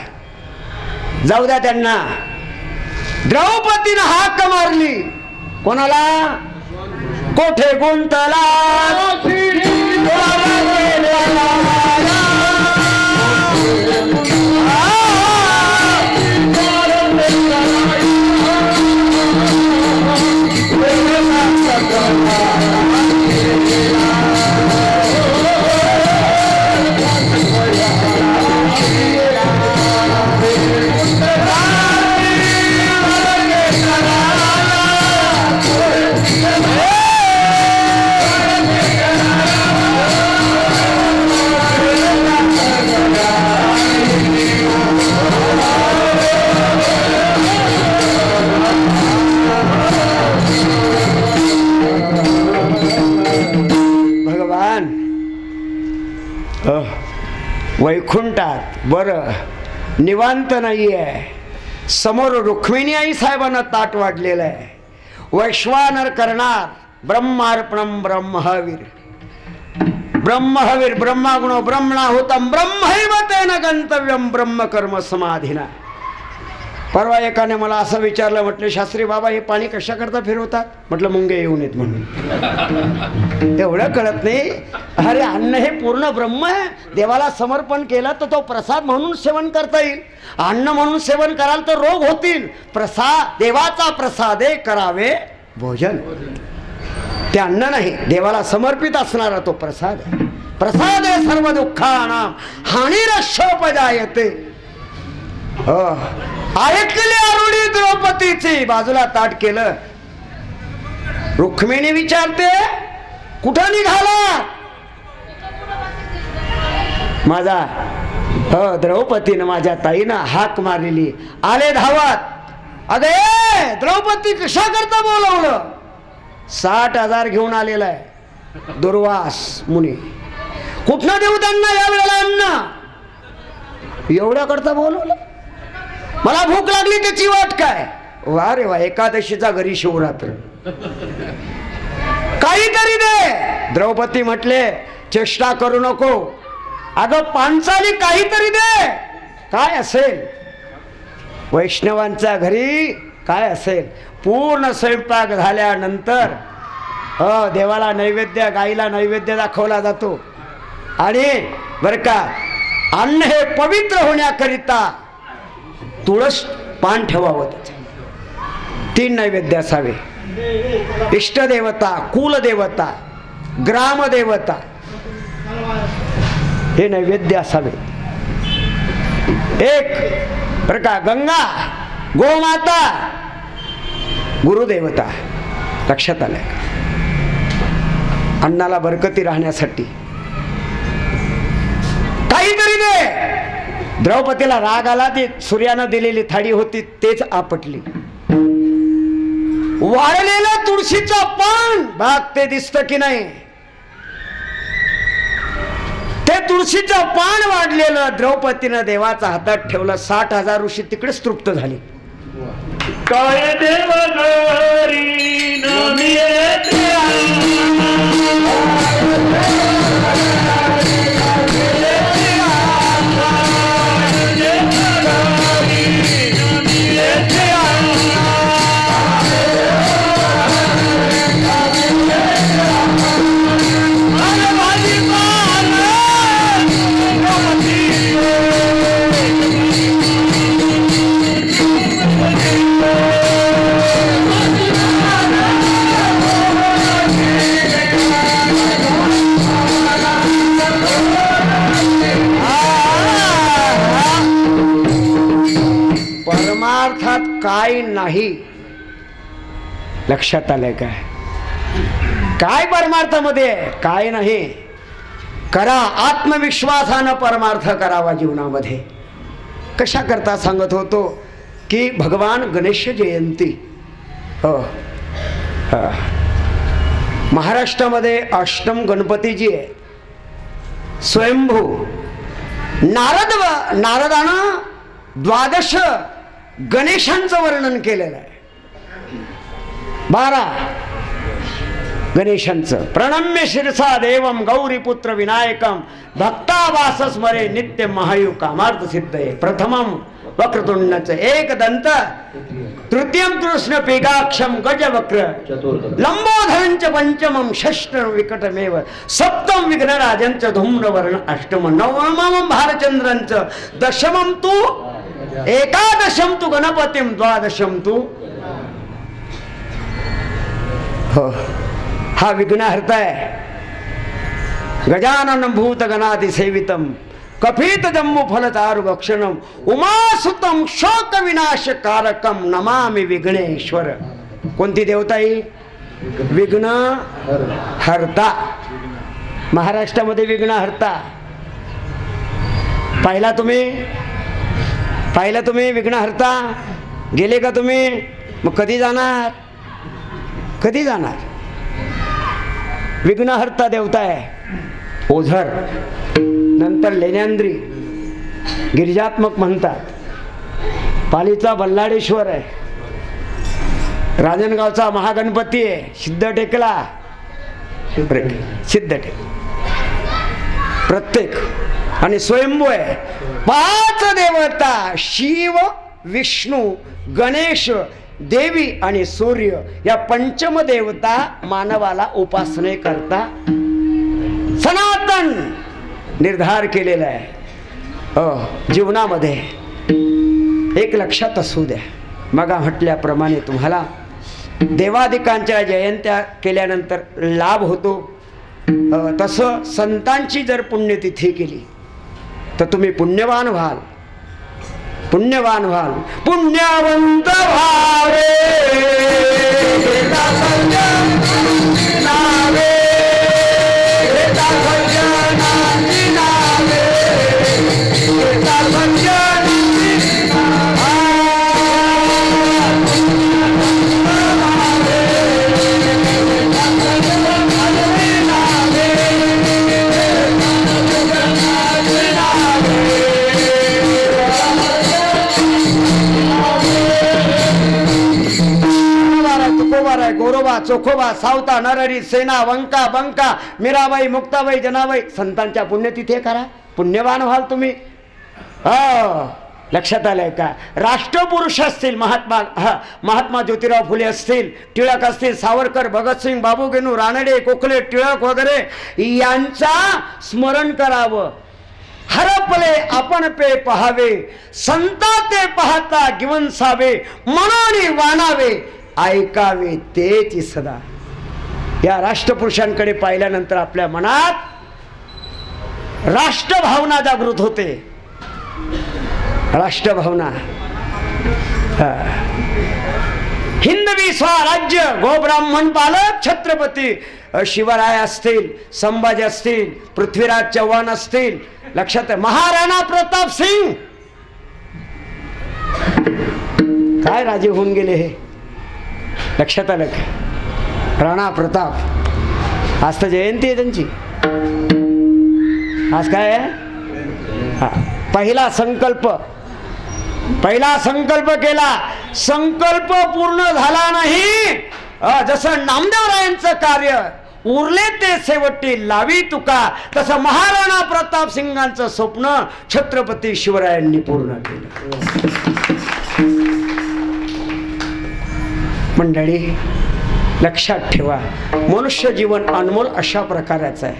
जाऊ द्या त्यांना. द्रौपदीनं हाक मारली. कोणाला? कोठे गुंतला वैकुंठात बरं निवांत नाही आहे. समोर रुक्मिणी आई साहेबांना ताट वाढलेलं आहे. वैश्वानर करणार ब्रह्मार्पणम ब्रह्महवीर, ब्रह्महवीर ब्रह्मागुणो ब्रह्मणाहुतम ब्रह्मैव तेन गंतव्यम ब्रह्मकर्म समाधिना. परवा एकाने मला असं विचारलं, म्हटलं शास्त्री बाबा हे पाणी कशा करता फिरवतात? म्हटलं मुंगे येऊन येत म्हणून. एवढं कळत नाही. अरे अन्न हे पूर्ण ब्रह्म आहे. देवाला समर्पण केलं तर तो प्रसाद म्हणून सेवन करता येईल. अन्न म्हणून सेवन कराल तर रोग होतील. प्रसाद देवाचा प्रसादे करावे भोजन. ते अन्न नाही, देवाला समर्पित असणारा तो प्रसाद आहे. प्रसादे सर्व दुःखानां हानिरक्षोपजायते. ऐकली आरुडी द्रौपदीची. बाजूला ताट केलं. रुक्मिणी विचारते कुठं निघाला? माझा द्रौपदीनं माझ्या ताईनं हाक मारलेली. आले धावत. अगे द्रौपदी कशा करता बोलवलं? 60,000 घेऊन आलेला आहे दुर्वास मुनी. कुठनं देऊ त्यांना या वेळेला अन्न? एवढ्या करता बोलवलं. मला भूक लागली त्याची वाट काय? वा रे वा, एकादशीचा घरी शिवरात्र. काहीतरी दे. द्रौपदी म्हटले चेष्टा करू नको. अगं पांचाली काहीतरी दे. काय असेल? वैष्णवांच्या घरी काय असेल? पूर्ण स्वयंपाक झाल्यानंतर देवाला नैवेद्य, गाईला नैवेद्य दाखवला जातो. आणि बरं का, अन्न हे पवित्र होण्याकरिता तुळस पान ठेवावं. त्याचं 3 नैवेद्य असावे. इष्टदेवता, कुलदेवता, ग्रामदेवता हे नैवेद्य असावे. एक बरं का, गंगा, गोमाता, गुरुदेवता. लक्षात आलंय? अन्नाला बरकती राहण्यासाठी काहीतरी दे. द्रौपदीला राग आला. ती सूर्यानं दिलेली थाळी होती तेच आपटली. वाळलेलं तुळशीचं पान बाग ते दिसतं की नाही? ते तुळशीचं पान वाढलेलं द्रौपदीनं देवाच्या हातात ठेवलं. 60,000 ऋषी तिकडेच तृप्त झाली. काय देव घरी नमी येते परमार्थात काय नाही. लक्षात आलंय काय? काय परमार्थामध्ये काय नाही? करा आत्मविश्वासानं परमार्थ करावा जीवनामध्ये. कशा करता सांगत होतो की भगवान गणेश जयंती. महाराष्ट्रामध्ये अष्टम गणपतीजी आहे. स्वयंभू नारदानं 12 गणेशांचं वर्णन केलेलं आहे. 12 गणेशांचं. प्रणम्य शिरसा देवम गौरीपुत्र विनायकम भक्तावास स्मरे नित्य महायु कामार्थ सिद्धये. प्रथमम वक्रतुंडच एकदंत, तृतीयम कृष्ण पेगाक्षम गजवक्र, लंबोधरंच पंचमम षष्ठ विकटमेव, सप्तम विघ्नराजंच धूम्रवर्ण, अष्टम नवमम भारचंद्रंच, दशमम तू एकादशम तू गणपतिम, द्वादशम तू. हो, हा विघ्नहर्ता आहे. गजानन भूत गणाति सेवितम, कफित जम्मू फलचारु भक्षणम, उमासुतम शोक विनाश कारकम, नमामि विघ्नेश्वर. कोणती देवता ही? विघ्न हर्ता. महाराष्ट्रामध्ये विघ्न हर्ता पाहिला तुम्ही विघ्न हर्ता गेले का तुम्ही? मग कधी जाणार? विघ्नहर्ता देवता आहे. ओझर, नंतर लेण्यांद्री, गिरिजात्मक म्हणतात. पालीचा बल्लाडेश्वर आहे. राजनगावचा महागणपती आहे. सिद्धटेकला सिद्धटेक प्रत्येक. आणि स्वयंभू आहे. 5 देवता शिव विष्णू, गणेश, देवी आणि सूर्य या पंचम देवता मानवाला उपासने करता सनातन निर्धार केलेला आहे. जीवनामध्ये एक लक्षात असू द्या, मगा म्हटल्याप्रमाणे तुम्हाला देवादिकांच्या जयंत्या केल्यानंतर लाभ होतो. तसं संतांची जर पुण्यतिथी केली तर तुम्ही पुण्यवान व्हाल, पुण्यवान व्हाल. पुण्यवंत व्हावे नावे, गोरोबा, चोखोबा, सावता, नरहरी, सेना, वंका, बंका, मीराबाई, मुक्ताबाई, जनाबाई, संतांच्या पुण्यतिथी करा, पुण्यवान व्हाल तुम्ही. लक्षात आलंय का? राष्ट्रपुरुष असतील, महात्मा ज्योतिराव फुले असतील, टिळक असतील, सावरकर, भगतसिंग, बाबू गेनू, रानडे, कोखले, टिळक वगैरे यांचा स्मरण करावं. हरपले आपण पे पहावे, संता ते पाहता गिवंसावे, मनाने वाणावे, ऐकावे तेच सदा. या राष्ट्रपुरुषांकडे पाहिल्यानंतर आपल्या मनात राष्ट्रभावना जागृत होते. राष्ट्रभावना. हिंदवी स्वराज्य, गोब्राह्मण पालक छत्रपती शिवराय असतील, संभाजी असतील, पृथ्वीराज चव्हाण असतील, लक्षात आहे, महाराणा प्रताप सिंग काय राजे होऊन गेले हे लक्षात आलं का? राणा प्रताप. आज तर जयंती आहे त्यांची. आज काय आहे? पहिला संकल्प केला, संकल्प पूर्ण झाला नाही. जसं नामदेवरायांचं कार्य उरले ते शेवटी लावी तुका, तसं महाराणा प्रताप सिंगांचं स्वप्न छत्रपती शिवरायांनी पूर्ण केलं. मंडळी लक्षात ठेवा, मनुष्य जीवन अनमोल अशा प्रकाराचं आहे,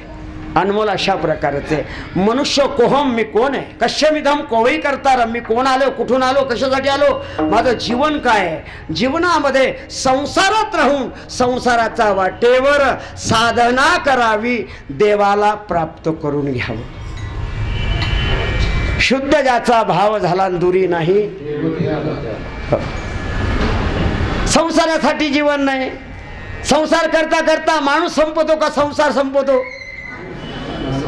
अनमोल अशा प्रकाराचं आहे. मनुष्य कोहम, मी कोण आहे, कश्यमिधम कोवळी करता, मी कोण आलो, कुठून आलो, कशासाठी आलो, माझं जीवन काय आहे. जीवनामध्ये संसारात राहून संसाराचा वाटेवर साधना करावी, देवाला प्राप्त करून घ्यावं. शुद्ध ज्याचा भाव झाला दुरी नाही. संसारासाठी जीवन नाही. संसार करता करता माणूस संपतो का संसार संपतो?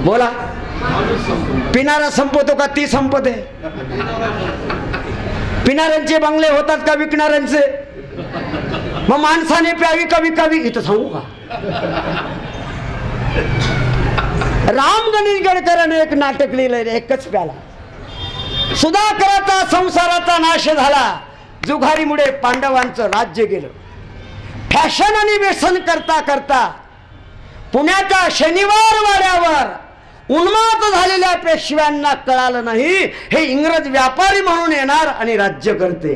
बोला. पिणारा संपतो का ती संपते? पिणाऱ्यांचे बंगले होतात का विकणाऱ्यांचे? मग माणसाने प्यावी का विकावी? इथं सांगू का? राम गणेश गडकरांनी एक नाटक लिहिलंय, एकच प्याला. सुधाकराचा संसाराचा नाश झाला, जुघारीमुळे पांडवांचं राज्य गेलं. फॅशन आणि व्यसन करता करता पुण्याच्या शनिवार वाड्यावर उन्माद झालेल्या पेशव्यांना कळालं नाही, हे इंग्रज व्यापारी म्हणून येणार आणि राज्य करते.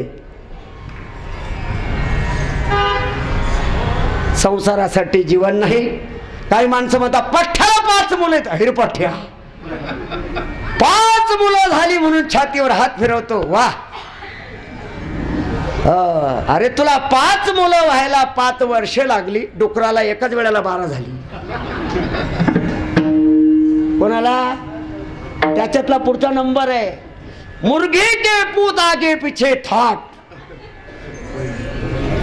संसारासाठी जीवन नाही. काही माणसं म्हणतात पठ्ठ्याला 5 मुलं आहेत. हिरपठ्ठ्या 5 मुलं झाली म्हणून छातीवर हात फिरवतो. वा, अरे तुला 5 मुलं व्हायला 5 वर्ष लागली, डुकराला एकाच वेळेला 12 झाली. कोणाला? त्याच्यातला पुढचा नंबर आहे, मुर्गी के पूत आगे पिछे थाट.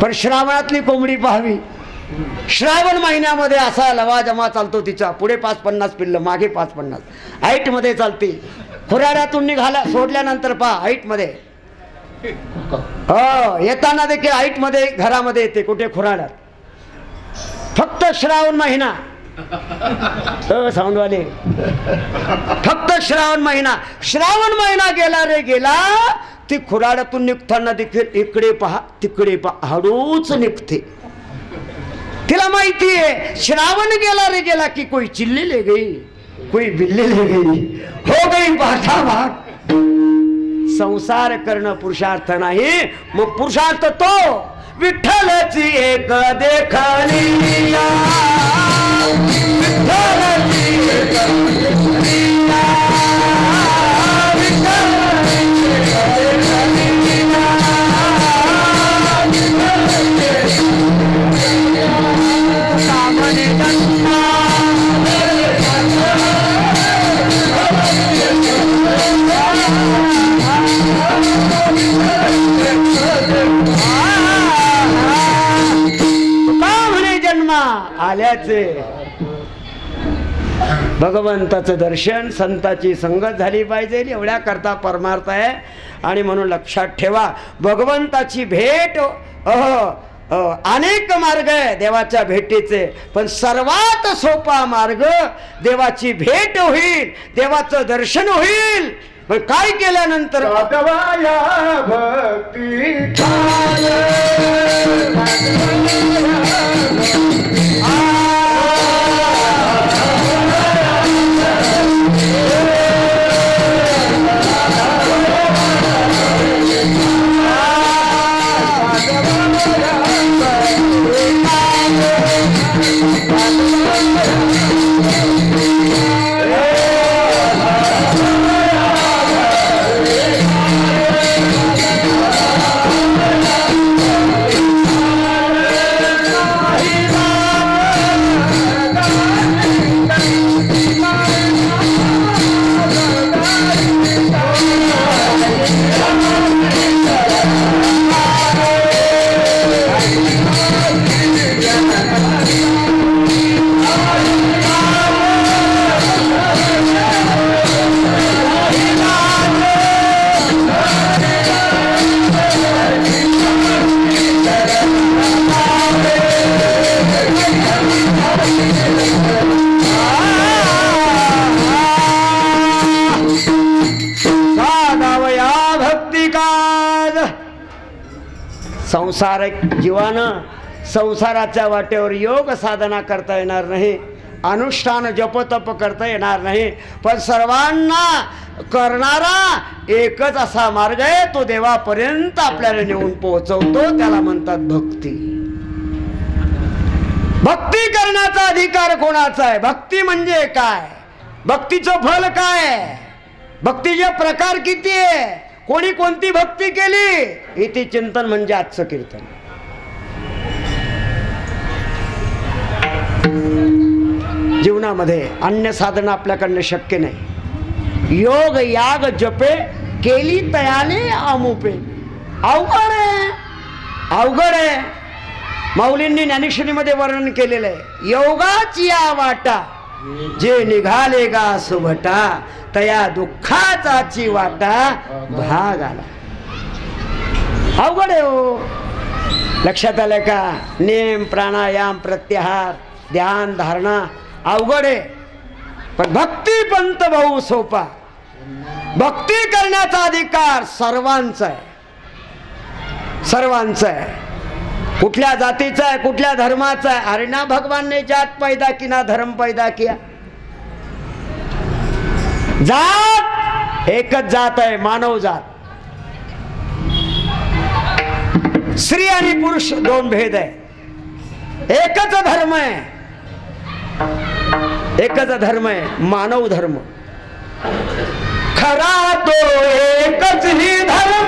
पण श्रावणातली कोंबडी पाहावी. श्रावण महिन्यामध्ये असा लवाजमा चालतो तिचा, पुढे 5-50 पिल्लं, मागे 5-50. हाईट मध्ये चालते. खुराड्यातून निघाला सोडल्यानंतर पहा हाईट मध्ये, येताना देखील हाईट मध्ये घरामध्ये येते, कुठे खुराड्यात. फक्त श्रावण महिना, साऊंडवाले, फक्त श्रावण महिना गेला रे गेला. ती खुराड्यातून निघताना देखील इकडे पहा तिकडे पहा, हळूच निघते. तिला माहिती आहे श्रावण गेला रे गेला की कोई चिल्ली ले गई, कोई बिल्ली ले गई, हो गई बाटा भाग. संसार करणं पुरुषार्थ नाही. मग पुरुषार्थ तो विठ्ठलची एक देखणी विठ्ठलची एक देखणी आल्याचे भगवंताचं दर्शन संताची संगत झाली पाहिजे एवढ्या करता परमार्थ आहे. आणि म्हणून लक्षात ठेवा भगवंताची भेट अनेक मार्ग आहे देवाच्या भेटीचे, पण सर्वात सोपा मार्ग देवाची भेट होईल, देवाचं दर्शन होईल. पण काय केल्यानंतर भक्ती संसारिक जीवानं संसाराच्या वाटेवर योग साधना करता येणार नाही, अनुष्ठान जपतप करता येणार नाही, पण सर्वांना करणारा एकच असा मार्ग आहे, तो देवापर्यंत आपल्याला नेऊन पोहोचवतो, त्याला म्हणतात भक्ती. भक्ती करण्याचा अधिकार कोणाचा आहे? भक्ती म्हणजे काय? भक्तीचं फल काय आहे? भक्तीचे प्रकार किती आहे? कोणी कोणती भक्ती केली? इति चिंतन म्हणजे आजचं कीर्तन. जीवनामध्ये अन्य साधन आपल्याकडनं शक्य नाही. योग याग जपे केली तयाने अमुपे. अवघड आहे, अवघड आहे. माऊलींनी ज्ञानेश्वरीमध्ये वर्णन केलेलं आहे. योगाची या वाटा जे निघाले गा सुभटा, तया दुःखाचाची वाटा भाग आला. अवघड आहे हो. लक्षात आलं का? नेम प्राणायाम प्रत्याहार ध्यान धारणा अवघड आहे, पण भक्ती पंत भाऊ सोपा. भक्ती करण्याचा अधिकार सर्वांचा आहे, सर्वांचा आहे. कुठल्या जातीचा आहे, कुठल्या धर्माचा आहे? अरे ना भगवान ने जात पैदा की ना धर्म पैदा किया. जात एकच जात आहे, मानव जात. स्त्री आणि पुरुष दोन भेद आहे. एकच धर्म आहे, एकच धर्म आहे, मानव धर्म. खरा तो एकच ही धर्म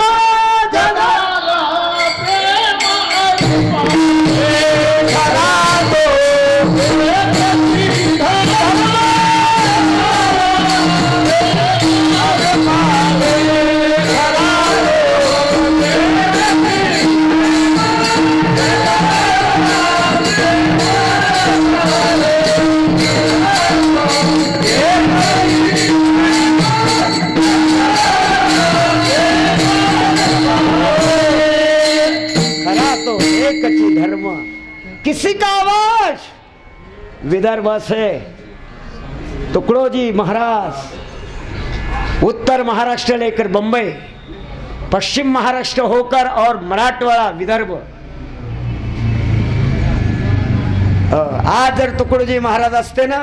किसी का आवाज. विदर्भ से तुकडोजी महाराज, उत्तर महाराष्ट्र लेकर बंबई, पश्चिम महाराष्ट्र होकर और मराठवाडा विदर्भ. आज जर तुकडोजी महाराज असते ना,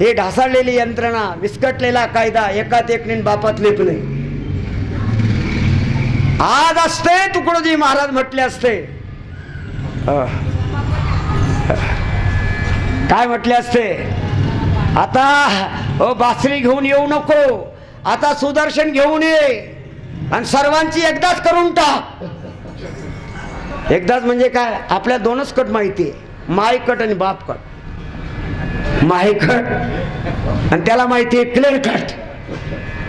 हे ढासळलेली यंत्रणा, विस्कटलेला कायदा एकात एक बापात लेप नाही. आज असते तुकडोजी महाराज म्हटले असते, काय म्हटले असते, आता बासरी घेऊन येऊ नको, आता सुदर्शन घेऊन ये आणि सर्वांची एकदाच करून टाक. एकदाच म्हणजे काय, आपल्या दोनच कट माहिती आहे, माय कट आणि बाप कट. माय कट आणि त्याला माहिती आहे क्लिअर कट.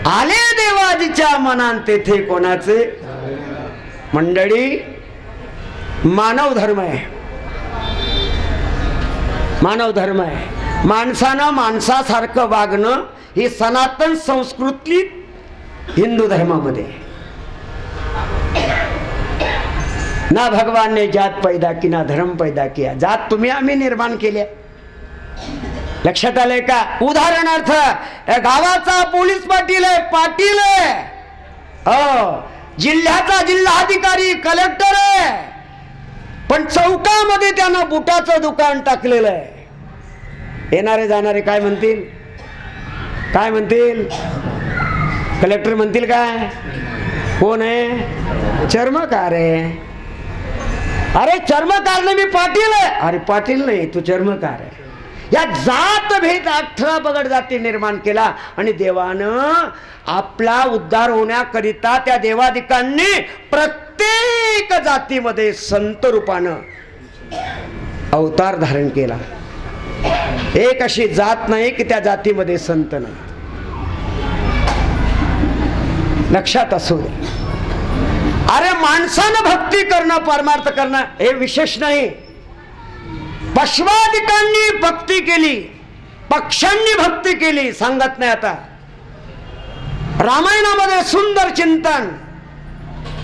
आले देवाजीच्या मनात तेथे कोणाचे. मंडळी, मानव धर्म आहे, मानव धर्म आहे. माणसानं माणसासारखं वागणं ही सनातन संस्कृती हिंदू धर्मामध्ये. ना भगवान ने जात पैदा की ना धर्म पैदा किया. जात तुम्ही आम्ही निर्माण केल्या. लक्षात आलंय का. उदाहरणार्थ गावाचा पोलीस पाटील आहे, पाटील आहे, जिल्ह्याचा जिल्हाधिकारी कलेक्टर आहे, पण चौकामध्ये त्यानं बुटाचं दुकान टाकलेलं आहे. येणारे जाणारे काय म्हणतील, काय म्हणतील. कलेक्टर म्हणतील काय, कोण आहे, चर्मकार आहे. अरे चर्मकार नाही, मी पाटील आहे. अरे पाटील नाही, तू चर्मकार आहे. या जात भेद 18 पगड जाती निर्माण केला आणि देवानं आपला उद्धार होण्याकरिता त्या देवादिकांनी प्रत्येक जातीमध्ये संत रूपानं अवतार धारण केला. एक अशी जात नाही की त्या जातीमध्ये संत नाही. लक्षात असू दे. अरे माणसानं भक्ती करणं, परमार्थ करणं हे विशेष नाही. पशवादिकांनी भक्ती केली, पक्ष्यांनी भक्ती केली, सांगत नाही. आता रामायणामध्ये सुंदर चिंतन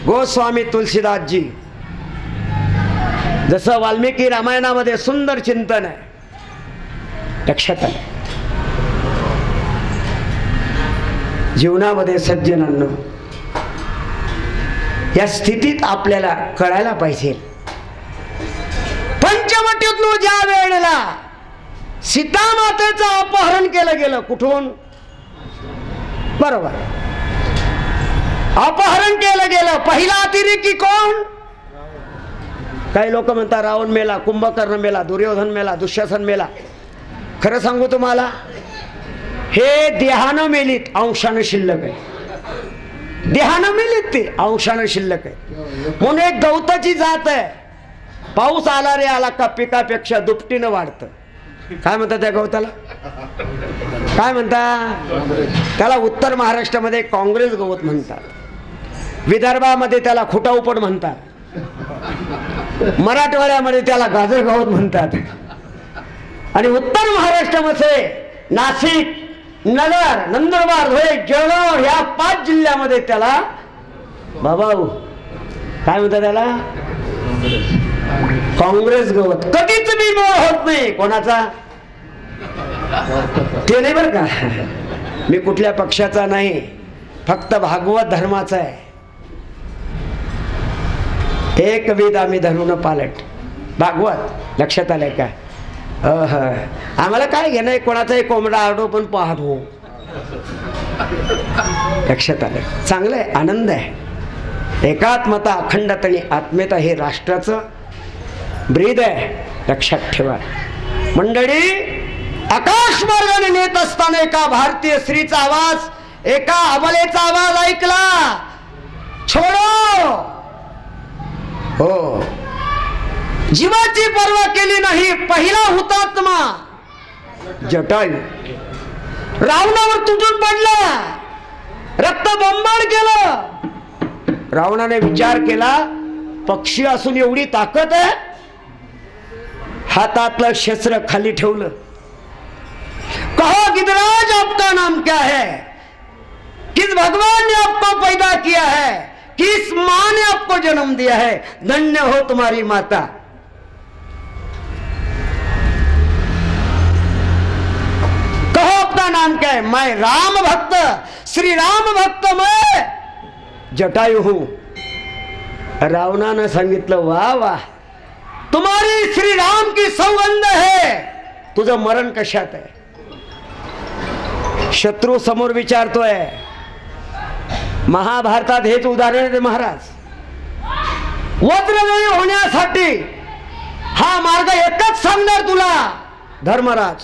गोस्वामी तुलसीदासजी, जसं वाल्मिकी रामायणामध्ये सुंदर चिंतन आहे. लक्षात आलं. जीवनामध्ये सज्जनांनो, या स्थितीत आपल्याला कळायला पाहिजे. पंचवटीतून ज्या वेळेला सीता मातेचं अपहरण केलं गेलं, कुठून, बरोबर, अपहरण केलं गेलं. पहिला अतिरेकी कोण. काही लोक म्हणतात रावण मेला, कुंभकर्ण मेला, दुर्योधन मेला, दुःशासन मेला. खरं सांगू तुम्हाला, हे देहानं मेलीत, अंशानं शिल्लक आहे. देहानं मेलीत ते, अंशानं शिल्लक आहे. म्हणून एक गवताची जात आहे, पाऊस आला रे आला का पिकापेक्षा दुपटीनं वाढतं. काय म्हणतात त्या गवताला, काय म्हणतात त्याला. उत्तर महाराष्ट्रामध्ये काँग्रेस गवत म्हणतात, विदर्भामध्ये त्याला खुटाऊपण म्हणतात, मराठवाड्यामध्ये त्याला गाजर गवत म्हणतात, आणि उत्तर महाराष्ट्रामध्ये नाशिक, नगर, नंदुरबार, धुळे, जळगाव या 5 जिल्ह्यामध्ये त्याला बाबाऊ काय म्हणतात, त्याला काँग्रेस गवत. कधीच मी मोळ होत नाही कोणाचा, ते नाही बरं का. मी कुठल्या पक्षाचा नाही, फक्त भागवत धर्माचा आहे. एक वेद आम्ही धरून पालट, भागवत. लक्षात आलंय का. आम्हाला काय घेणं कोणाचाही कोंबडा आरडो पण पाहतो. लक्षात आलंय, चांगलं आहे, आनंद आहे. एकात्मता, अखंडता आणि आत्मेता हे राष्ट्राचं ब्रीद आहे. लक्षात ठेवा मंडळी. आकाश मार्गाने नेत असताना एका भारतीय स्त्रीचा आवाज, एका अबलेचा आवाज ऐकला, छोडो. हो, जीवाची पर्वा केली नाही. पहिला हुतात्मा जटायू रावणावर तुटून पडला, रक्त बंबाळ केलं. रावणाने विचार केला, पक्षी असून एवढी ताकद आहे. हातातलं शस्त्र खाली ठेवलं. कहो गिरिराज आपका नाम क्या है, किस भगवान ने आपको पैदा किया है, किस मां ने आपको जन्म दिया है, धन्य हो तुम्हारी माता. कहो अपना नाम क्या है. मैं राम भक्त, श्री राम भक्त मैं जटायु हूं. रावणानं सांगितलं, वाह वाह, तुम्हारी श्री राम की सौगंध है. तुझं मरण कशात आहे. शत्रू समोर विचारतोय. महाभारतात हेच उदाहरण आहे महाराज. वज्रदेवी होण्यासाठी हा मार्ग एकच सांगणार तुला धर्मराज.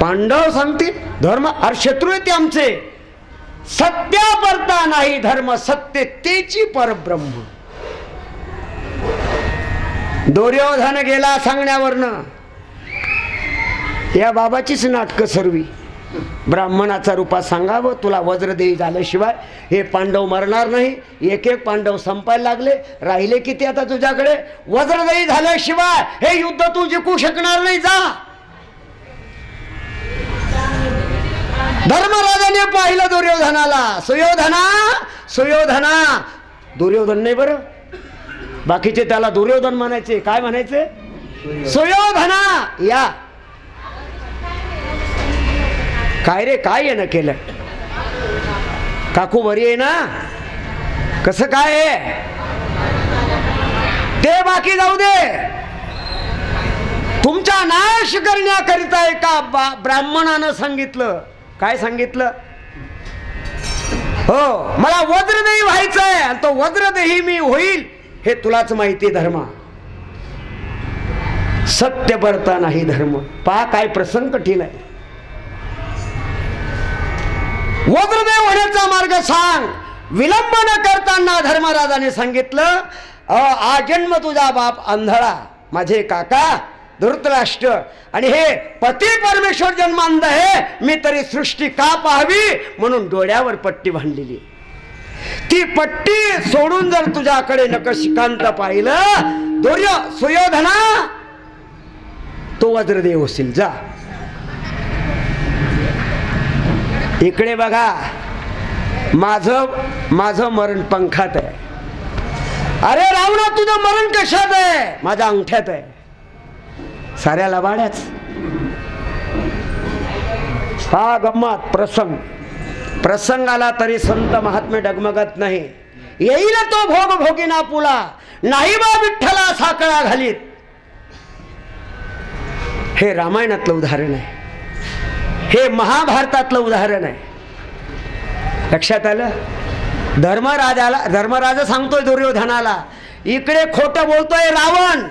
पांडव सांगतील धर्म अरे शत्रू आहे ते आमचे. सत्या परता नाही धर्म सत्य तेची परब्रह्म. दुर्योधन गेला सांगण्यावरनं. या बाबाचीच नाटकं सर्वी. ब्राह्मणाचा रूपात सांगावं तुला वज्रदेवी झाल्याशिवाय हे पांडव मरणार नाही. एक एक पांडव संपायला लागले. राहिले किती आता तुझ्याकडे? वज्रदेवी झाल्याशिवाय हे युद्ध तू जिंकू शकणार नाही. जा. धर्मराजाने पाहिलं दुर्योधनाला. सुयोधना सुयोधना. दुर्योधन नाही बरं, बाकीचे त्याला दुर्योधन म्हणायचे. काय म्हणायचे? सुयोधना या. काय रे काय आहे ना केलं? काकू बरी आहे ना? कसं काय आहे ते बाकी जाऊ दे. तुमचा नाश करण्याकरिता एका ब्राह्मणानं सांगितलं. काय सांगितलं? हो मला वज्रदेवी व्हायचंय आणि तो वज्रदेही मी होईल हे तुलाच माहिती. धर्मा सत्य बरता नाही धर्म. पहा काय प्रसंग कठीण आहे. वज्रदेव होण्याचा मार्ग सांग. विलंब न करताना धर्मराजाने सांगितलं आजन्म तुझा बाप आंधळा माझे काका धृतराष्ट्र आणि हे पती परमेश्वर जन्मांध आहे. मी तरी सृष्टी का पाहावी म्हणून डोळ्यावर पट्टी बांधलेली. ती पट्टी सोडून जर तुझ्याकडे नकशिकांत पाहिलं सुयोधना तो वज्रदेव होशील. जा इकडे बघा. माझं मरण पंखात आहे. अरे रावणा तुझं मरण कशात आहे? माझ्या अंगठ्यात आहे. साऱ्या लबाड्याच. हा गंमत प्रसंग आला तरी संत महात्मे डगमगत नाही. येईल तो भोग भोगिना पुला नाही बा विठ्ठला साकळा घालीत. हे रामायणातलं उदाहरण आहे. हे महाभारतातलं उदाहरण आहे. लक्षात आलं? धर्मराज सांगतोय दुर्योधनाला. इकडे खोटं बोलतोय रावण.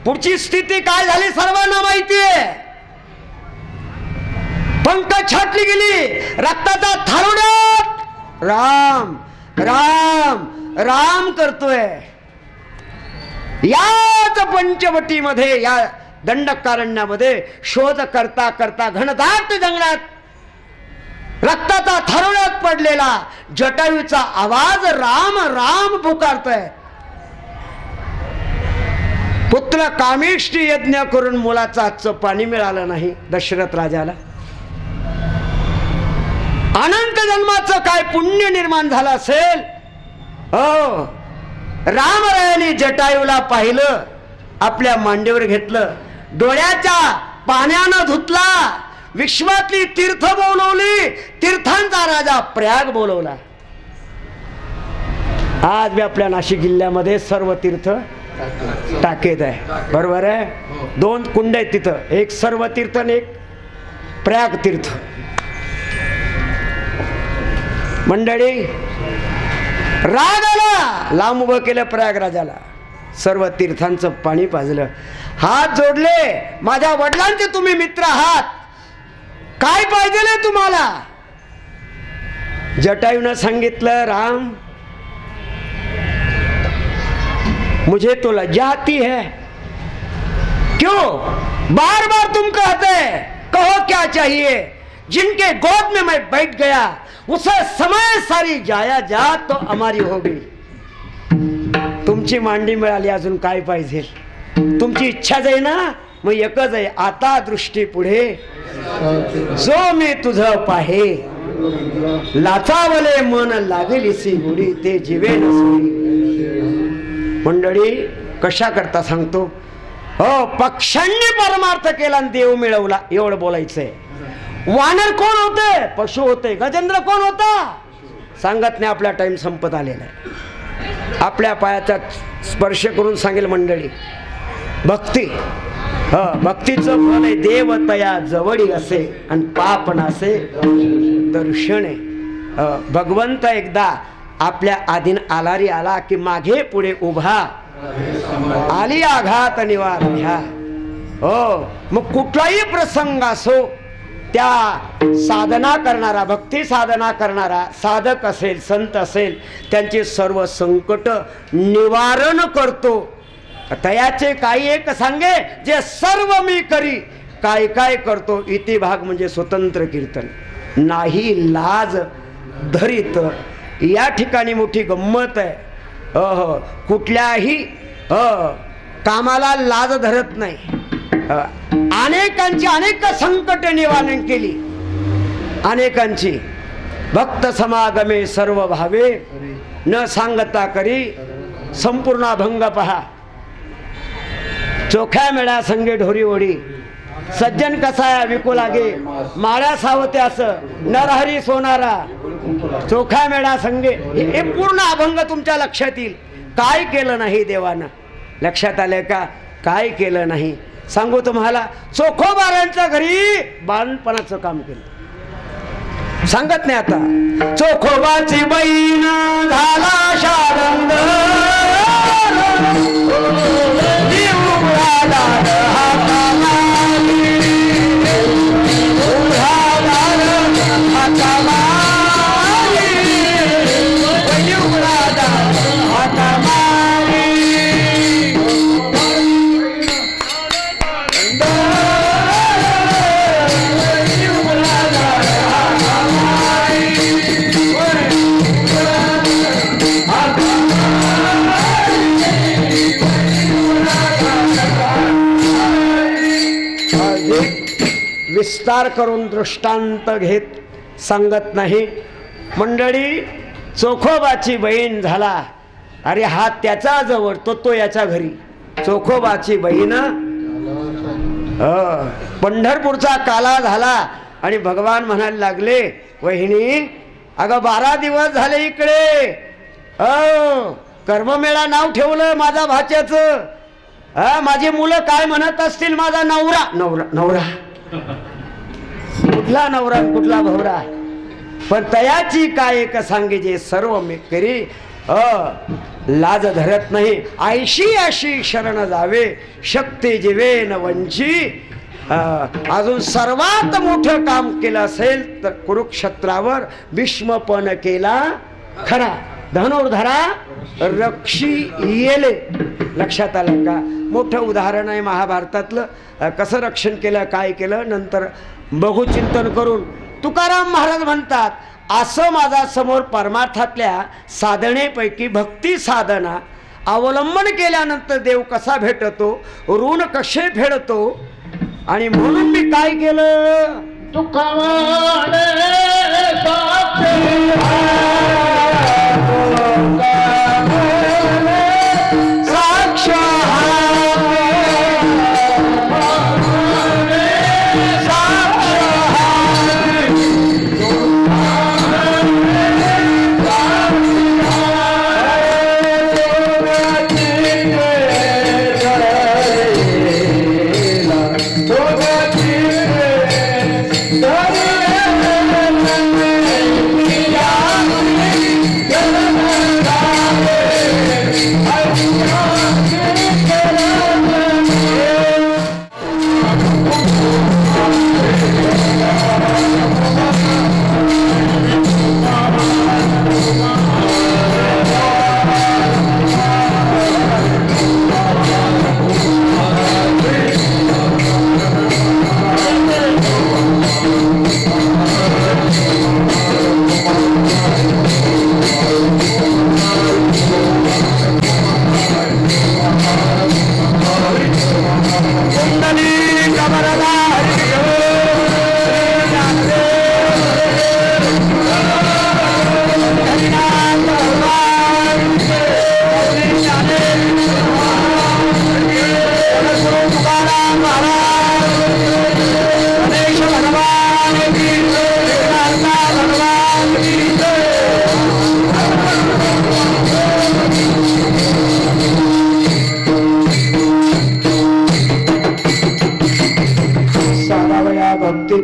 पुढची स्थिती काय झाली सर्वांना माहिती आहे. पंख छाटली गेली. रक्ताचा थारोड्यात राम राम राम करतोय. याच पंचवटीमध्ये या दंडकारण्यामध्ये शोध करता करता घनदाट जंगलात रक्ताचा थारोड्यात पडलेला जटायूचा आवाज राम राम पुकारतोय. पुत्र कामेष्टी यज्ञ करून मुलाचं आजचं पाणी मिळालं नाही दशरथ राजाला. अनंत जन्माचं काय पुण्य निर्माण झालं असेल. हो रामरायाने जटायूला पाहिलं. आपल्या मांडीवर घेतलं. डोळ्याच्या पाण्यानं धुतला. विश्वातली तीर्थ बोलवली. तीर्थांचा राजा प्रयाग बोलवला. आज मी आपल्या नाशिक जिल्ह्यामध्ये सर्व तीर्थ टाकेत आहे. बरोबर आहे. 2 कुंड आहेत तिथं. एक सर्व तीर्थ आणि एक प्रयाग तीर्थ. मंडळी राग आला. लांब उभं केलं प्रयागराजाला. सर्व तीर्थांचं पाणी पाजलं. हात जोडले. माझ्या वडिलांचे तुम्ही मित्र आहात. काय पाहिजे तुम्हाला? जटायूनं सांगितलं राम मुझे तो लज्जा आती है. क्यों बार बार तुम कहते कहो क्या चाहिए. जिनके गोद में मैं बैठ गया उसे समय सारी जाया जा तो हमारी होगी. तुमची मांडी मिळाली अजून काय पाहिजे. तुमची इच्छाच आहे ना. मग एकच आहे आता दृष्टी पुढे जो मी तुझं पाहे लाचावले मन लागेलीसी गुडी ते जीवे नसुडी. मंडळी कशा करता सांगतो. हो पक्ष्यांनी परमार्थ केला आणि देव मिळवला एवढं बोलायचंय. वानर कोण होते? पशु होते. गजेंद्र कोण होता? सांगत नाही. आपला टाइम संपत आलेला आहे. आपल्या पायाचा स्पर्श करून सांगेल मंडळी भक्ती. भक्तीचं फल आहे देवतया जवळी असे आणि पाप नसे दर्शने. भगवंत एकदा आपल्या आधीन आलारी आला की मागे पुढे उभा आली आघात निवार घ्या. हो, मग कुठलाही प्रसंग असो, त्या साधना करणारा, भक्ती साधना करणारा साधक असेल, संत असेल, त्यांचे सर्व संकट निवारण करतो. तयाचे काही एक सांगे जे सर्व मी करी, काय काय करतो इति भाग म्हणजे स्वतंत्र कीर्तन. नाही लाज धरित, या ठिकाणी मोठी गंमत आहे. कुठल्याही कामाला लाज धरत नाही. अनेकांची अनेक संकट निवारण केली, अनेकांची. भक्त समागमे सर्व भावे, न सांगता करी संपूर्ण अभंग पहा. चोख्या मेळा संगे ढोरी ओढी, सज्जन कसाया विकू लागे, माळ्या सावत्यास नरहरी सोनारा. चोख्या मेळा संगे, हे पूर्ण अभंग तुमच्या लक्षात येईल. काय केलं नाही देवानं, लक्षात आलंय का? काय केलं नाही सांगू तुम्हाला. चोखोबारांच्या घरी बाणपणाचं काम केलं, सांगत नाही आता. चोखोबाची बहीण झाला शारंग, विस्तार करून दृष्टांत घेत सांगत नाही. मंडळी, चोखोबाची बहीण झाला, अरे हा त्याचा जवळ, तो याच्या घरी. चोखोबाची बहीण, पंढरपूरचा काला झाला आणि भगवान म्हणायला लागले, वहिनी अगं 12 दिवस झाले इकडे, कर्ममेळा नाव ठेवलं माझा भाच्याचं. माझी मुलं काय म्हणत असतील, माझा नवरा नवरा नवरा कुठला नवरा कुठला भवरा. पण तयाची काय एक सांगे जे सर्व मी करी, लाज धरत नाही. आयशी अशी शरण जावे, शक्ती जीवेन वंची. अजून सर्वात मोठं काम केलं असेल तर कुरुक्षेत्रावर भीष्मपण केला खरा, धनुर्धरा रक्षी येले. लक्षात आलं का? मोठं उदाहरण आहे महाभारतातलं. कसं रक्षण केलं, काय केलं, नंतर बघू चिंतन करून. तुकाराम महाराज म्हणतात, असं माझा समोर परमार्थातल्या साधनेपैकी भक्ती साधना अवलंबन केल्यानंतर देव कसा भेटतो, ऋण कसे फेडतो. आणि म्हणून मी काय केलं,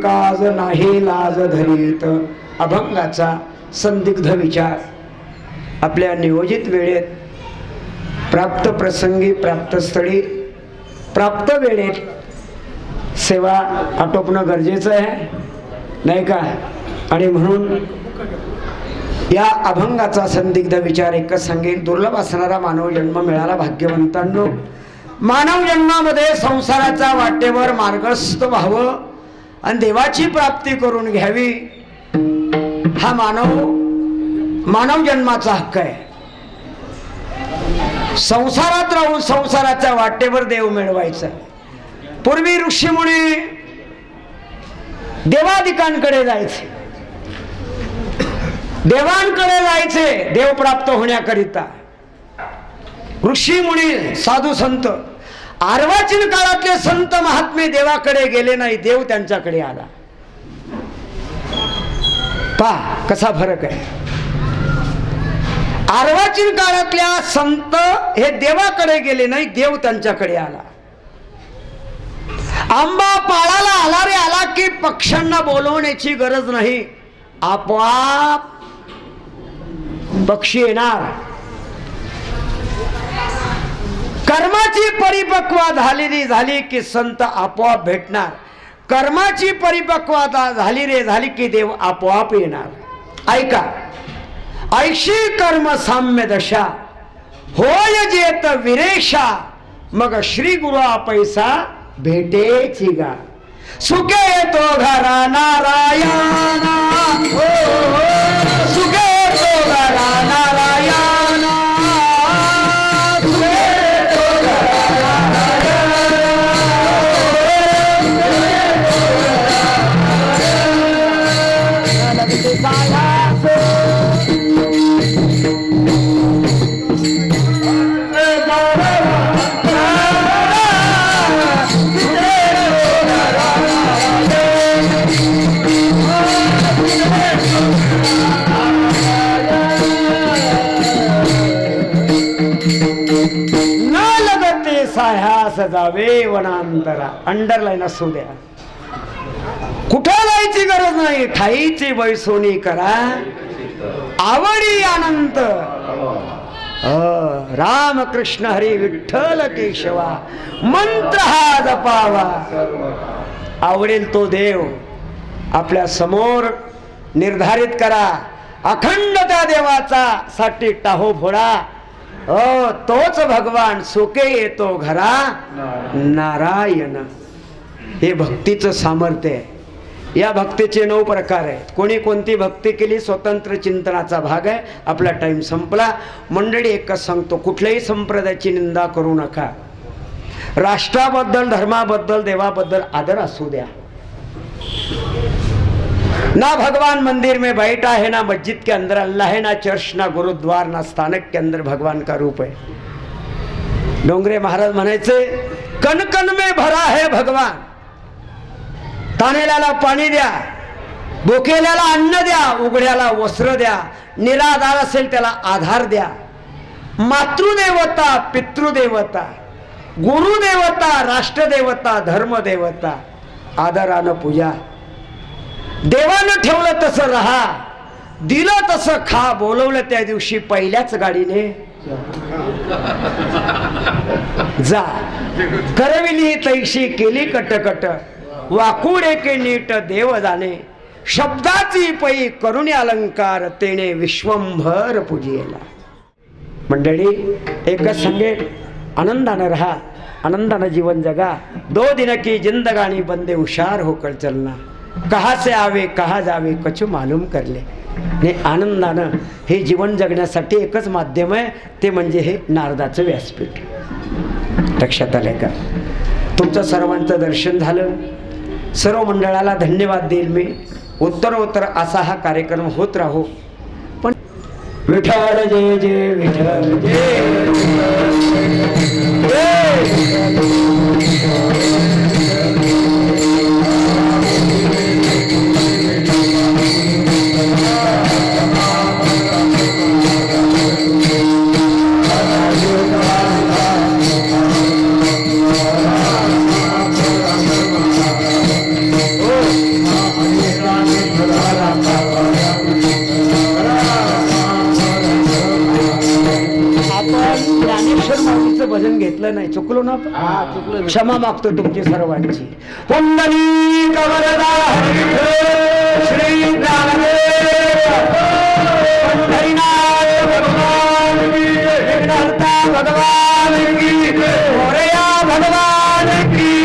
काज नाही लाज धरीत. अभंगाचा संदिग्ध विचार. आपल्या नियोजित वेळेत, प्राप्त प्रसंगी, प्राप्त स्थळी, प्राप्त वेळेत सेवा आटोपणं गरजेचं आहे, नाही का? आणि म्हणून या अभंगाचा संदिग्ध विचार एकच सांगेन, दुर्लभ असणारा मानव जन्म मिळाला भाग्यवंतांनो. मानव जन्मामध्ये संसाराच्या वाटेवर मार्गस्थ व्हावं आणि देवाची प्राप्ती करून घ्यावी, हा मानव जन्माचा हक्क आहे. संसारात राहून संसाराच्या वाटेवर देव मिळवायचा. पूर्वी ऋषीमुनी देवादिकांकडे जायचे, देवांकडे जायचे देव प्राप्त होण्याकरिता. ऋषीमुनी, साधू संत, अर्वाचीन काळातले संत महात्मे देवाकडे गेले नाही, देव त्यांच्याकडे आला. पहा कसा फरक आहे. अर्वाचीन काळातल्या संत हे देवाकडे गेले नाही, देव त्यांच्याकडे आला. आंबा पाळाला आला रे आला की पक्ष्यांना बोलवण्याची गरज नाही, आपोआप पक्षी येणार. कर्माची परिपक्वता झाली की संत आपोआप भेटणार. कर्माची परिपक्वता झाली की देव आपोआप येणार. ऐका, ऐशी कर्म साम्य दशा होय जेत विरेशा, मग श्री गुरु पैसा भेटेची गा. सुखे येतो घरा नारायणा, सुखे येतो घरा नारायणा, सुखे येतो घरा नारायणा. साह्यास जावे वनांतरा. अंडरलाईन असू द्या, कुठं जायची गरज नाही, ठाईची बैसोनी करा आवडी अनंत. राम कृष्ण हरी विठ्ठल केशवा मंत्र हा जपावा. आवडेल तो देव आपल्या समोर निर्धारित करा, अखंड त्या देवाचा साठी टाहो फोडा. तोच भगवान सुखे येतो घरा नारायण. हे भक्तीचं सामर्थ्य आहे. या भक्तीचे 9 प्रकार आहेत. कोणी कोणती भक्ती केली स्वतंत्र चिंतनाचा भाग आहे. आपला टाइम संपला. मंडळी एकच सांगतो, कुठल्याही संप्रदायाची निंदा करू नका. राष्ट्राबद्दल, धर्माबद्दल, देवाबद्दल आदर असू द्या. ना भगवान मंदिर में बैठा है, ना मस्जिद के अंदर अल्लाह है, ना चर्च, ना गुरुद्वार, ना स्थानक के अंदर भगवान का रूप है. डोंगरे महाराज म्हणायचे, कण कण में भरा है भगवान. तानेल्याला पाणी द्या, भुकेल्याला अन्न द्या, उघड्याला वस्त्र द्या, निराधार असेल त्याला आधार द्या. मातृदेवता, पितृदेवता, गुरुदेवता, राष्ट्रदेवता, धर्मदेवता आदरानं पूजा. देवानं ठेवलं तसं राहा, दिलं तसं खा, बोलवलं त्या दिवशी पहिल्याच गाडीने जा. करविली तैशी केली कटकट, वाकुडे के नीट देव जाणे. शब्दाची पै करुणी अलंकार, तेने विश्वंभर पूजियला. मंडळी एकच सांगेल, आनंदानं राहा, आनंदानं जीवन जगा. 2 दिन की जिंदगानी बंदे हुशार होकर चलना. कहा से आवे कहा जावे कछु मालूम करले. ने आनंदानं हे जीवन जगण्यासाठी एकच माध्यम आहे, ते म्हणजे हे नारदाचं व्यासपीठ. लक्षात आलंय का? तुमचं सर्वांचं दर्शन झालं. सर्व मंडळाला धन्यवाद देईल मी. उत्तरोत्तर असा हा कार्यक्रम होत राहो. पण विठ्ठल जय जय विठ्ठल चुकलो ना आपण? हा, चुकलो. क्षमा मागतो तुमची सर्वांची. पुंडलिक वरदा हरिविठ्ठल श्री ज्ञानदेव पंढरीनाथ भगवान की, विघ्नहर्ता भगवान की, मोरया भगवान की.